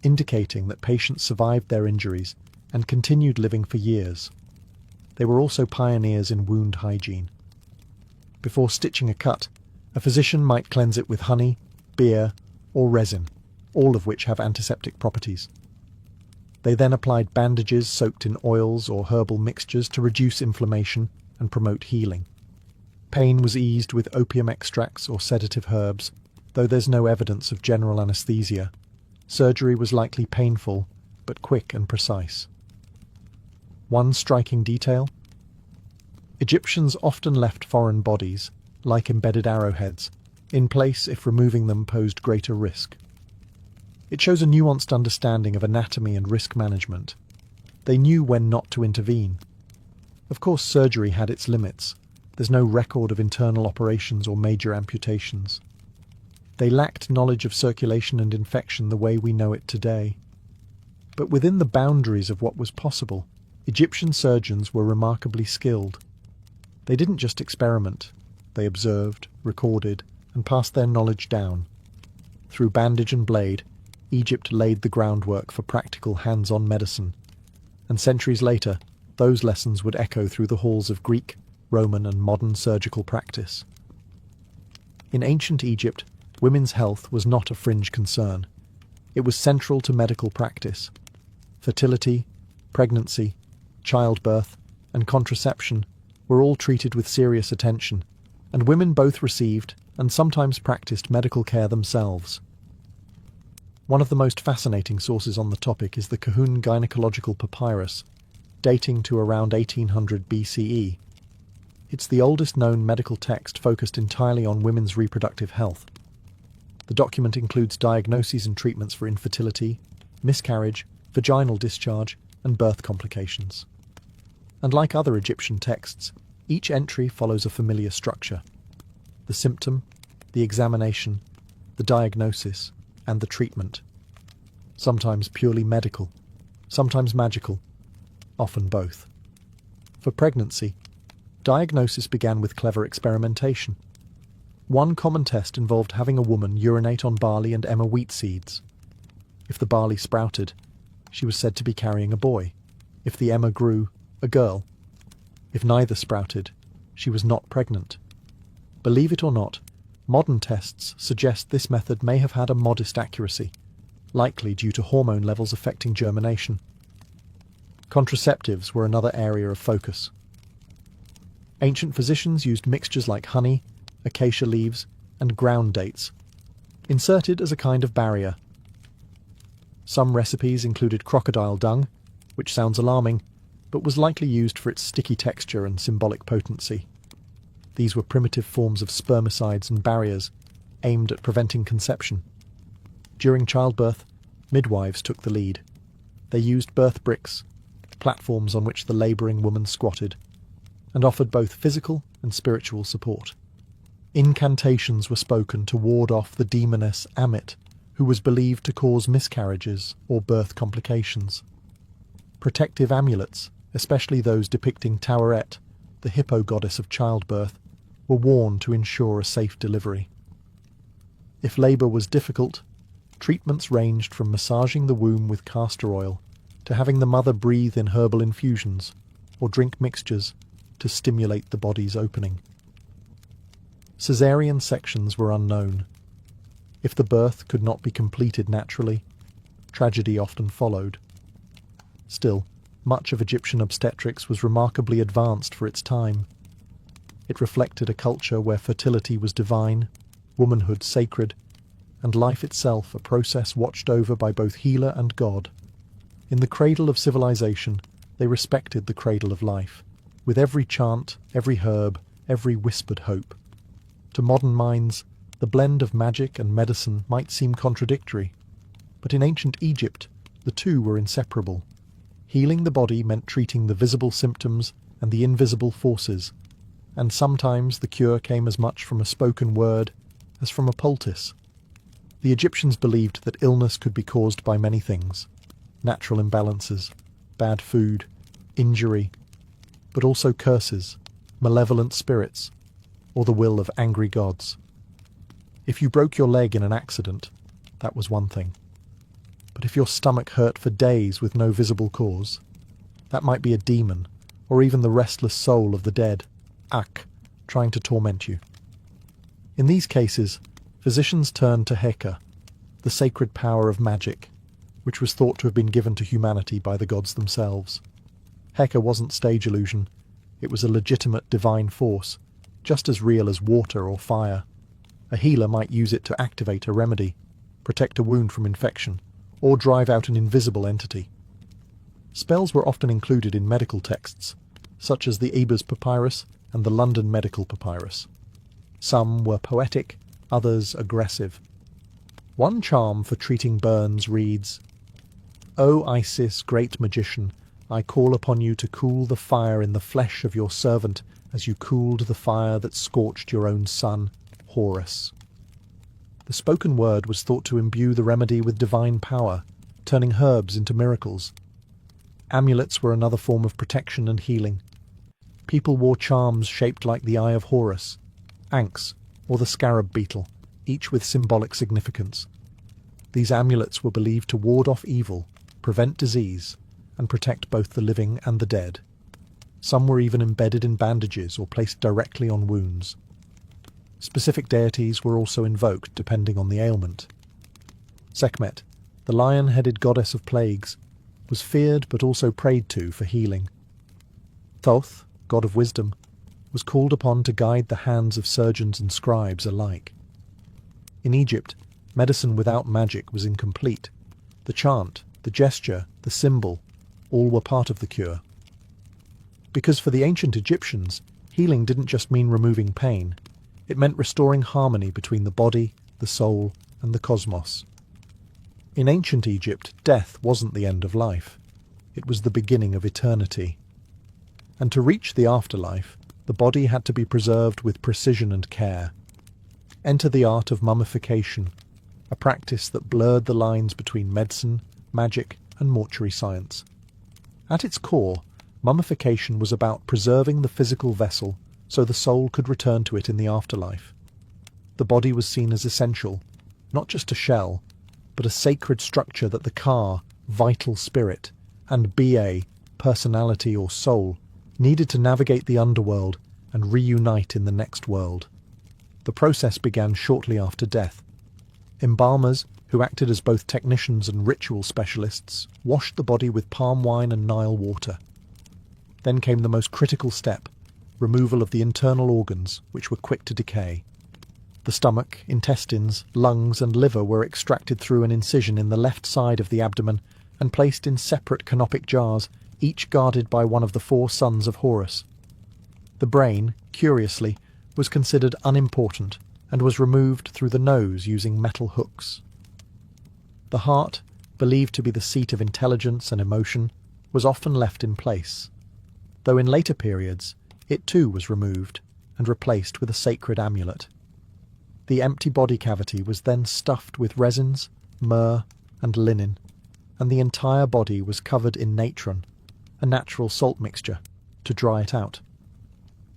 indicating that patients survived their injuries and continued living for years. They were also pioneers in wound hygiene. Before stitching a cut, a physician might cleanse it with honey, beer, or resin, all of which have antiseptic properties. They then applied bandages soaked in oils or herbal mixtures to reduce inflammation and promote healing. Pain was eased with opium extracts or sedative herbs, though there's no evidence of general anesthesia. Surgery was likely painful, but quick and precise. One striking detail: Egyptians often left foreign bodies, like embedded arrowheads, in place if removing them posed greater risk. It shows a nuanced understanding of anatomy and risk management. They knew when not to intervene. Of course, surgery had its limits. There's no record of internal operations or major amputations. They lacked knowledge of circulation and infection the way we know it today. But within the boundaries of what was possible, Egyptian surgeons were remarkably skilled. They didn't just experiment. They observed, recorded, and passed their knowledge down. Through bandage and blade, Egypt laid the groundwork for practical hands-on medicine, and centuries later, those lessons would echo through the halls of Greek, Roman, and modern surgical practice. In ancient Egypt, women's health was not a fringe concern. It was central to medical practice. Fertility, pregnancy, childbirth, and contraception were all treated with serious attention, and women both received and sometimes practiced medical care themselves. One of the most fascinating sources on the topic is the Kahun Gynecological Papyrus, dating to around 1800 BCE. It's the oldest known medical text focused entirely on women's reproductive health. The document includes diagnoses and treatments for infertility, miscarriage, vaginal discharge, and birth complications. And like other Egyptian texts, each entry follows a familiar structure: the symptom, the examination, the diagnosis, and the treatment. Sometimes purely medical, sometimes magical, often both. For pregnancy, diagnosis began with clever experimentation. One common test involved having a woman urinate on barley and emmer wheat seeds. If the barley sprouted, she was said to be carrying a boy. If the emmer grew, a girl. If neither sprouted, she was not pregnant. Believe it or not, modern tests suggest this method may have had a modest accuracy, likely due to hormone levels affecting germination. Contraceptives were another area of focus. Ancient physicians used mixtures like honey, acacia leaves, and ground dates, inserted as a kind of barrier. Some recipes included crocodile dung, which sounds alarming, but was likely used for its sticky texture and symbolic potency. These were primitive forms of spermicides and barriers aimed at preventing conception. During childbirth, midwives took the lead. They used birth bricks, platforms on which the labouring woman squatted, and offered both physical and spiritual support. Incantations were spoken to ward off the demoness Amit, who was believed to cause miscarriages or birth complications. Protective amulets, especially those depicting Taweret, the hippo goddess of childbirth, were worn to ensure a safe delivery. If labour was difficult, treatments ranged from massaging the womb with castor oil to having the mother breathe in herbal infusions or drink mixtures to stimulate the body's opening. Caesarean sections were unknown. If the birth could not be completed naturally, tragedy often followed. Still, much of Egyptian obstetrics was remarkably advanced for its time. It reflected a culture where fertility was divine, womanhood sacred, and life itself a process watched over by both healer and God. In the cradle of civilization, they respected the cradle of life, with every chant, every herb, every whispered hope. To modern minds, the blend of magic and medicine might seem contradictory, but in ancient Egypt, the two were inseparable. Healing the body meant treating the visible symptoms and the invisible forces, and sometimes the cure came as much from a spoken word as from a poultice. The Egyptians believed that illness could be caused by many things: natural imbalances, bad food, injury, but also curses, malevolent spirits, or the will of angry gods. If you broke your leg in an accident, that was one thing. But if your stomach hurt for days with no visible cause, that might be a demon, or even the restless soul of the dead, Ak, trying to torment you. In these cases, physicians turned to Heka, the sacred power of magic, which was thought to have been given to humanity by the gods themselves. Heka wasn't stage illusion, it was a legitimate divine force, just as real as water or fire. A healer might use it to activate a remedy, protect a wound from infection, or drive out an invisible entity. Spells were often included in medical texts, such as the Ebers Papyrus and the London Medical Papyrus. Some were poetic, others aggressive. One charm for treating burns reads, "O Isis, great magician, I call upon you to cool the fire in the flesh of your servant as you cooled the fire that scorched your own son, Horus." The spoken word was thought to imbue the remedy with divine power, turning herbs into miracles. Amulets were another form of protection and healing. People wore charms shaped like the eye of Horus, Ankhs, or the scarab beetle, each with symbolic significance. These amulets were believed to ward off evil, prevent disease, and protect both the living and the dead. Some were even embedded in bandages or placed directly on wounds. Specific deities were also invoked depending on the ailment. Sekhmet, the lion-headed goddess of plagues, was feared but also prayed to for healing. Thoth, god of wisdom, was called upon to guide the hands of surgeons and scribes alike. In Egypt, medicine without magic was incomplete. The chant, the gesture, the symbol, all were part of the cure. Because for the ancient Egyptians, healing didn't just mean removing pain, it meant restoring harmony between the body, the soul, and the cosmos. In ancient Egypt, death wasn't the end of life. It was the beginning of eternity. And to reach the afterlife, the body had to be preserved with precision and care. Enter the art of mummification, a practice that blurred the lines between medicine, magic, and mortuary science. At its core, mummification was about preserving the physical vessel so the soul could return to it in the afterlife. The body was seen as essential, not just a shell, but a sacred structure that the Ka, vital spirit, and Ba, personality or soul, needed to navigate the underworld and reunite in the next world. The process began shortly after death. Embalmers, who acted as both technicians and ritual specialists, washed the body with palm wine and Nile water. Then came the most critical step, removal of the internal organs, which were quick to decay. The stomach, intestines, lungs, and liver were extracted through an incision in the left side of the abdomen and placed in separate canopic jars, each guarded by one of the 4 sons of Horus. The brain, curiously, was considered unimportant and was removed through the nose using metal hooks. The heart, believed to be the seat of intelligence and emotion, was often left in place, though in later periods it too was removed and replaced with a sacred amulet. The empty body cavity was then stuffed with resins, myrrh, and linen, and the entire body was covered in natron, a natural salt mixture, to dry it out.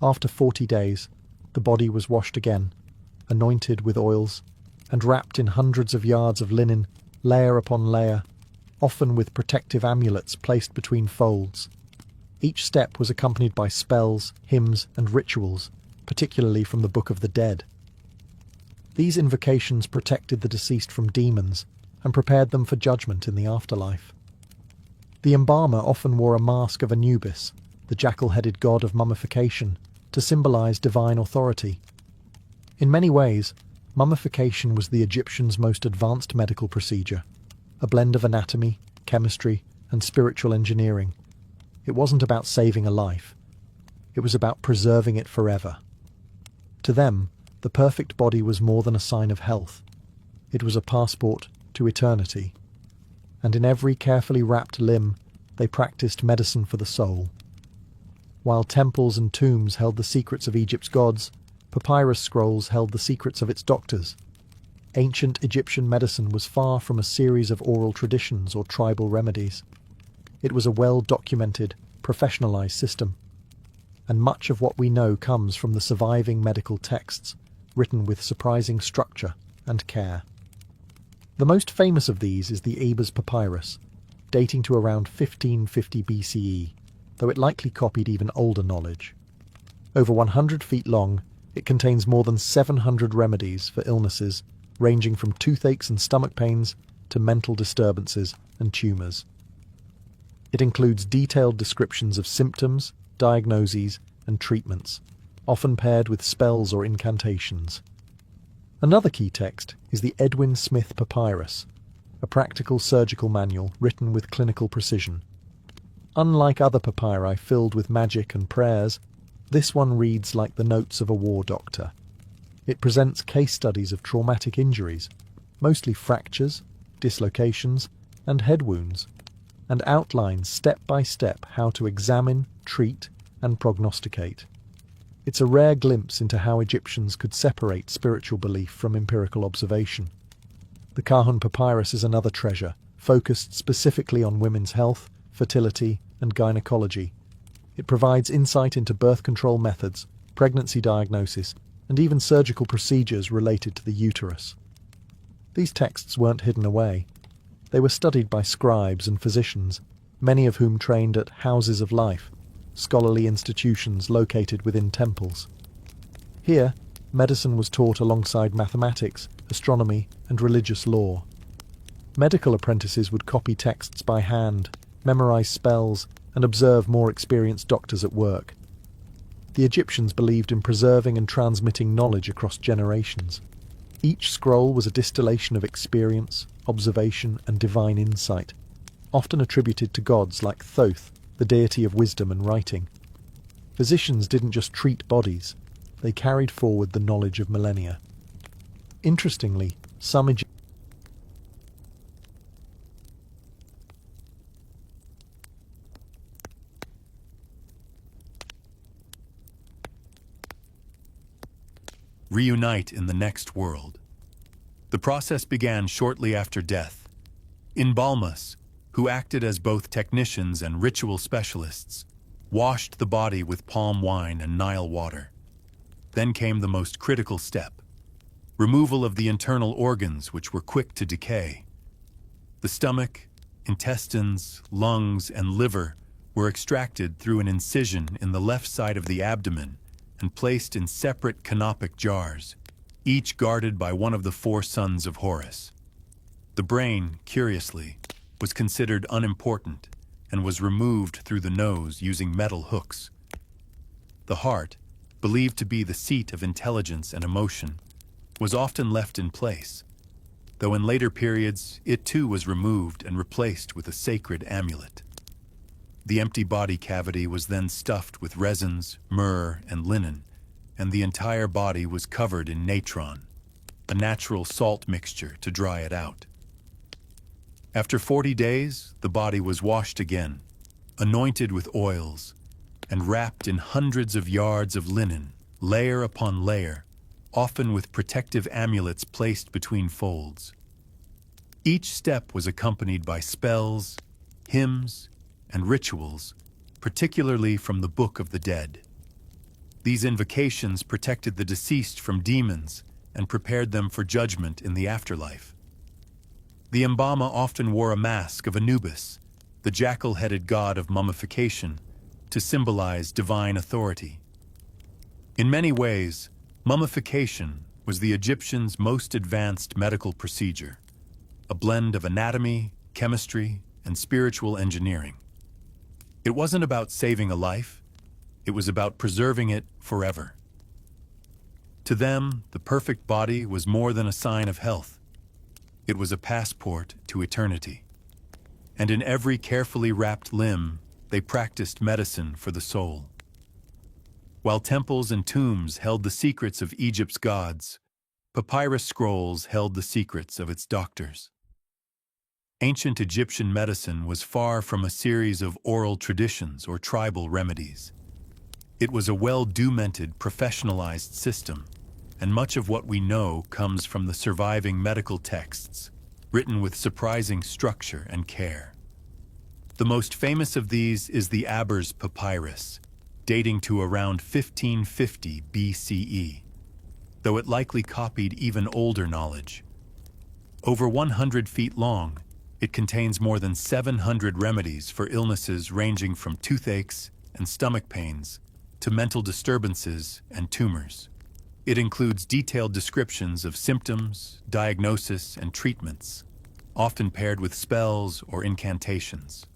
After 40 days, the body was washed again, anointed with oils, and wrapped in hundreds of yards of linen, layer upon layer, often with protective amulets placed between folds. Each step was accompanied by spells, hymns, and rituals, particularly from the Book of the Dead. These invocations protected the deceased from demons and prepared them for judgment in the afterlife. The embalmer often wore a mask of Anubis, the jackal-headed god of mummification, to symbolize divine authority. In many ways, mummification was the Egyptians' most advanced medical procedure, a blend of anatomy, chemistry, and spiritual engineering. It wasn't about saving a life. It was about preserving it forever. To them, the perfect body was more than a sign of health. It was a passport to eternity. And in every carefully wrapped limb, they practiced medicine for the soul. While temples and tombs held the secrets of Egypt's gods, papyrus scrolls held the secrets of its doctors. Ancient Egyptian medicine was far from a series of oral traditions or tribal remedies. It was a well-documented, professionalized system. And much of what we know comes from the surviving medical texts, written with surprising structure and care. The most famous of these is the Ebers Papyrus, dating to around 1550 BCE, though it likely copied even older knowledge. Over 100 feet long, it contains more than 700 remedies for illnesses ranging from toothaches and stomach pains to mental disturbances and tumours. It includes detailed descriptions of symptoms, diagnoses, and treatments, often paired with spells or incantations. Another key text is the Edwin Smith Papyrus, a practical surgical manual written with clinical precision. Unlike other papyri filled with magic and prayers, this one reads like the notes of a war doctor. It presents case studies of traumatic injuries, mostly fractures, dislocations, and head wounds, and outlines step by step how to examine, treat, and prognosticate. It's a rare glimpse into how Egyptians could separate spiritual belief from empirical observation. The Kahun Papyrus is another treasure, focused specifically on women's health, fertility, and gynecology. It provides insight into birth control methods, pregnancy diagnosis, and even surgical procedures related to the uterus. These texts weren't hidden away. They were studied by scribes and physicians, many of whom trained at houses of life, scholarly institutions located within temples. Here, medicine was taught alongside mathematics, astronomy, and religious lore. Medical apprentices would copy texts by hand, memorize spells, and observe more experienced doctors at work. The Egyptians believed in preserving and transmitting knowledge across generations. Each scroll was a distillation of experience, observation, and divine insight, often attributed to gods like Thoth, the deity of wisdom and writing. Physicians didn't just treat bodies, they carried forward the knowledge of millennia. Interestingly, some Egyptians reunite in the next world. The process began shortly after death. Embalmers, who acted as both technicians and ritual specialists, washed the body with palm wine and Nile water. Then came the most critical step: removal of the internal organs which were quick to decay. The stomach, intestines, lungs, and liver were extracted through an incision in the left side of the abdomen and placed in separate canopic jars, each guarded by one of the 4 sons of Horus. The brain, curiously, was considered unimportant and was removed through the nose using metal hooks. The heart, believed to be the seat of intelligence and emotion, was often left in place, though in later periods it too was removed and replaced with a sacred amulet. The empty body cavity was then stuffed with resins, myrrh, and linen, and the entire body was covered in natron, a natural salt mixture to dry it out. After 40 days, the body was washed again, anointed with oils, and wrapped in hundreds of yards of linen, layer upon layer, often with protective amulets placed between folds. Each step was accompanied by spells, hymns, and rituals, particularly from the Book of the Dead. These invocations protected the deceased from demons and prepared them for judgment in the afterlife. The Embama often wore a mask of Anubis, the jackal-headed god of mummification, to symbolize divine authority. In many ways, mummification was the Egyptians' most advanced medical procedure, a blend of anatomy, chemistry, and spiritual engineering. It wasn't about saving a life, it was about preserving it forever. To them, the perfect body was more than a sign of health. It was a passport to eternity. And in every carefully wrapped limb, they practiced medicine for the soul. While temples and tombs held the secrets of Egypt's gods, papyrus scrolls held the secrets of its doctors. Ancient Egyptian medicine was far from a series of oral traditions or tribal remedies. It was a well-documented, professionalized system, and much of what we know comes from the surviving medical texts, written with surprising structure and care. The most famous of these is the Aber's Papyrus, dating to around 1550 BCE, though it likely copied even older knowledge. Over 100 feet long, it contains more than 700 remedies for illnesses ranging from toothaches and stomach pains to mental disturbances and tumors. It includes detailed descriptions of symptoms, diagnosis, and treatments, often paired with spells or incantations.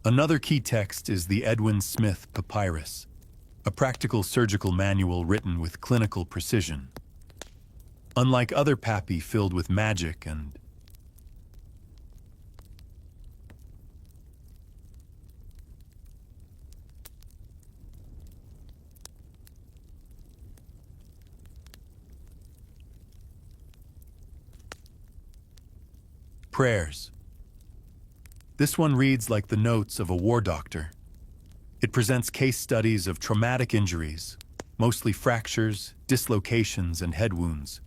Another key text is the Edwin Smith Papyrus, a practical surgical manual written with clinical precision. Unlike other papy filled with magic and prayers. This one reads like the notes of a war doctor. It presents case studies of traumatic injuries, mostly fractures, dislocations, and head wounds,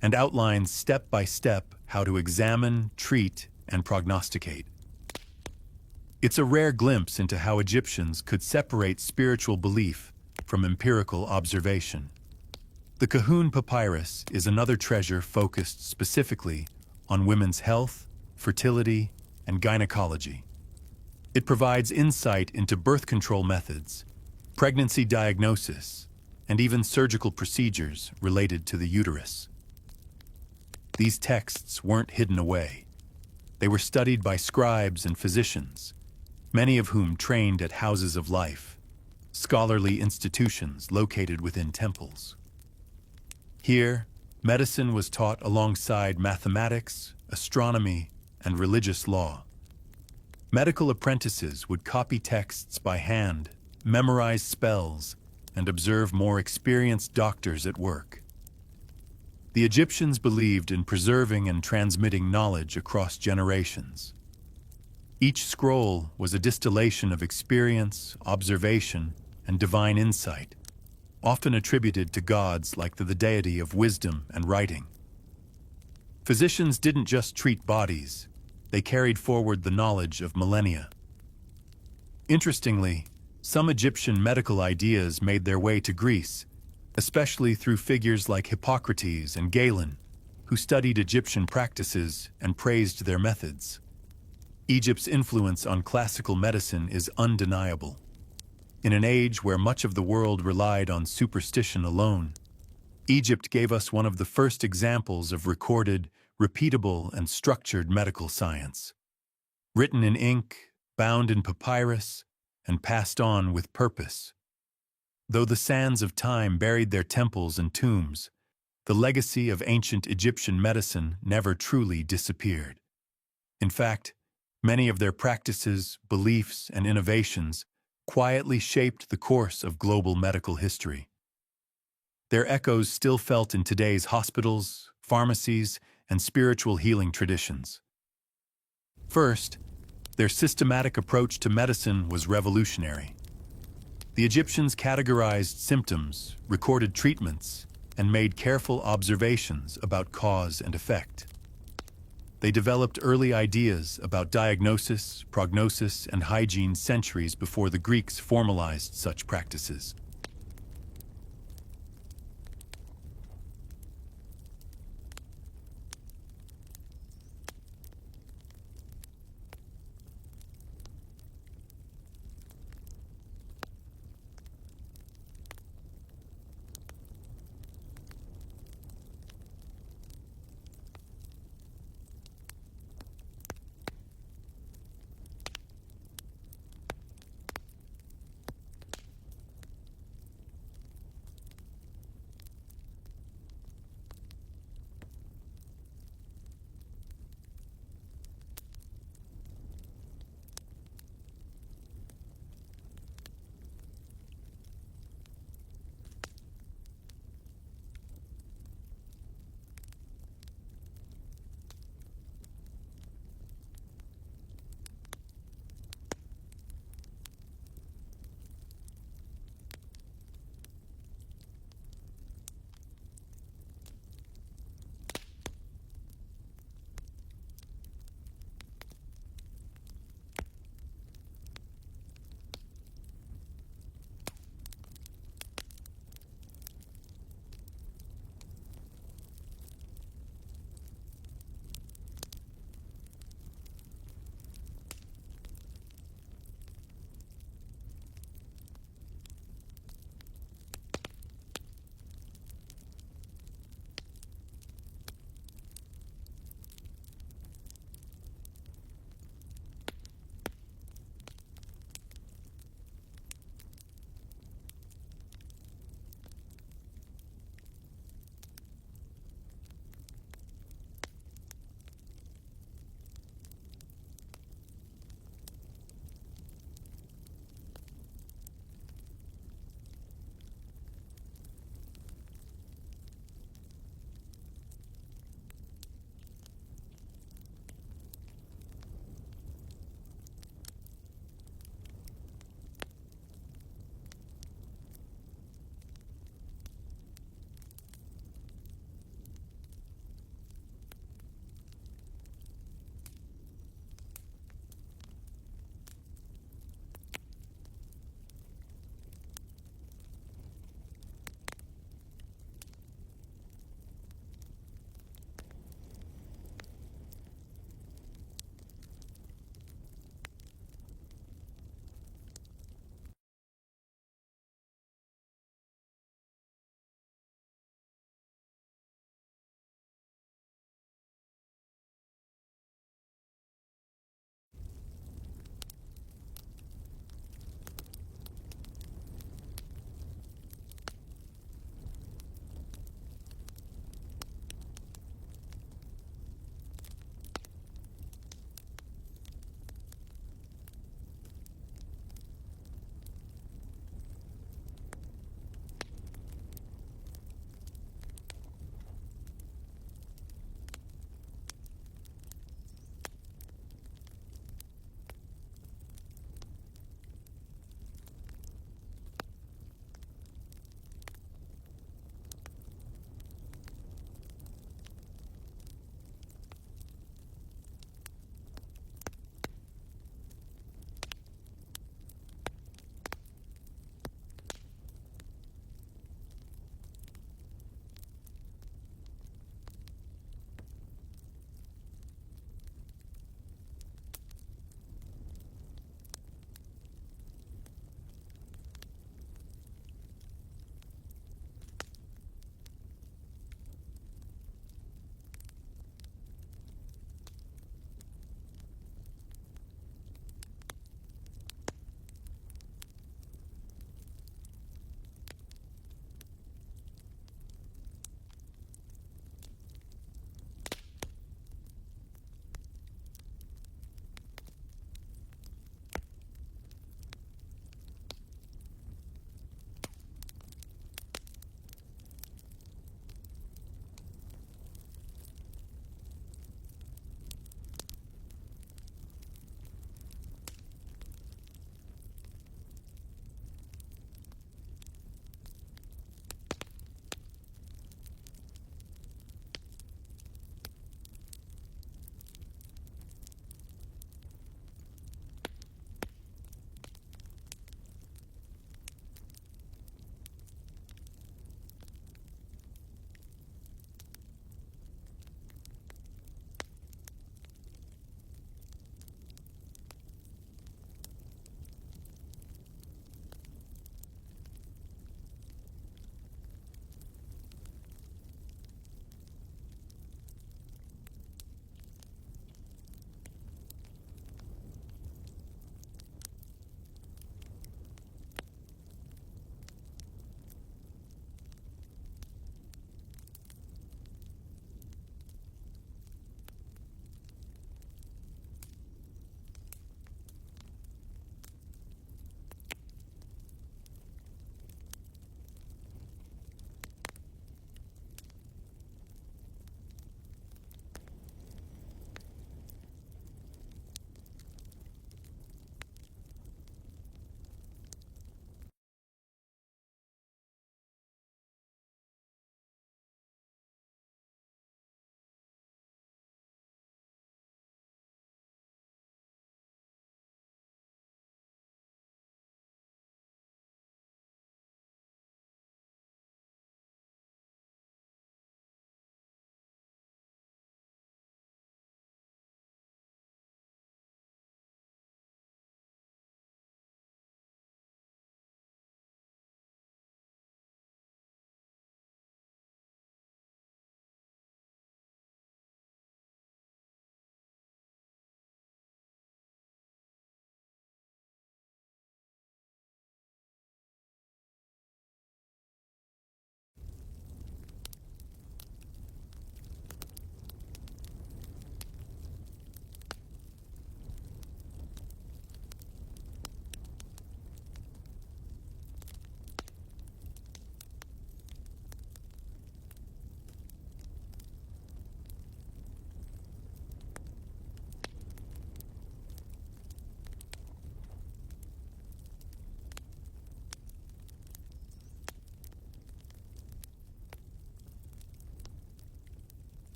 and outlines step by step how to examine, treat, and prognosticate. It's a rare glimpse into how Egyptians could separate spiritual belief from empirical observation. The Kahun Papyrus is another treasure focused specifically on women's health, fertility, and gynecology. It provides insight into birth control methods, pregnancy diagnosis, and even surgical procedures related to the uterus. These texts weren't hidden away. They were studied by scribes and physicians, many of whom trained at houses of life, scholarly institutions located within temples. Here, medicine was taught alongside mathematics, astronomy, and religious law. Medical apprentices would copy texts by hand, memorize spells, and observe more experienced doctors at work. The Egyptians believed in preserving and transmitting knowledge across generations. Each scroll was a distillation of experience, observation, and divine insight, often attributed to gods like the deity of wisdom and writing. Physicians didn't just treat bodies, they carried forward the knowledge of millennia. Interestingly, some Egyptian medical ideas made their way to Greece, especially through figures like Hippocrates and Galen, who studied Egyptian practices and praised their methods. Egypt's influence on classical medicine is undeniable. In an age where much of the world relied on superstition alone, Egypt gave us one of the first examples of recorded, repeatable, and structured medical science. Written in ink, bound in papyrus, and passed on with purpose. Though the sands of time buried their temples and tombs, the legacy of ancient Egyptian medicine never truly disappeared. In fact, many of their practices, beliefs, and innovations quietly shaped the course of global medical history. Their echoes still felt in today's hospitals, pharmacies, and spiritual healing traditions. First, their systematic approach to medicine was revolutionary. The Egyptians categorized symptoms, recorded treatments, and made careful observations about cause and effect. They developed early ideas about diagnosis, prognosis, and hygiene centuries before the Greeks formalized such practices.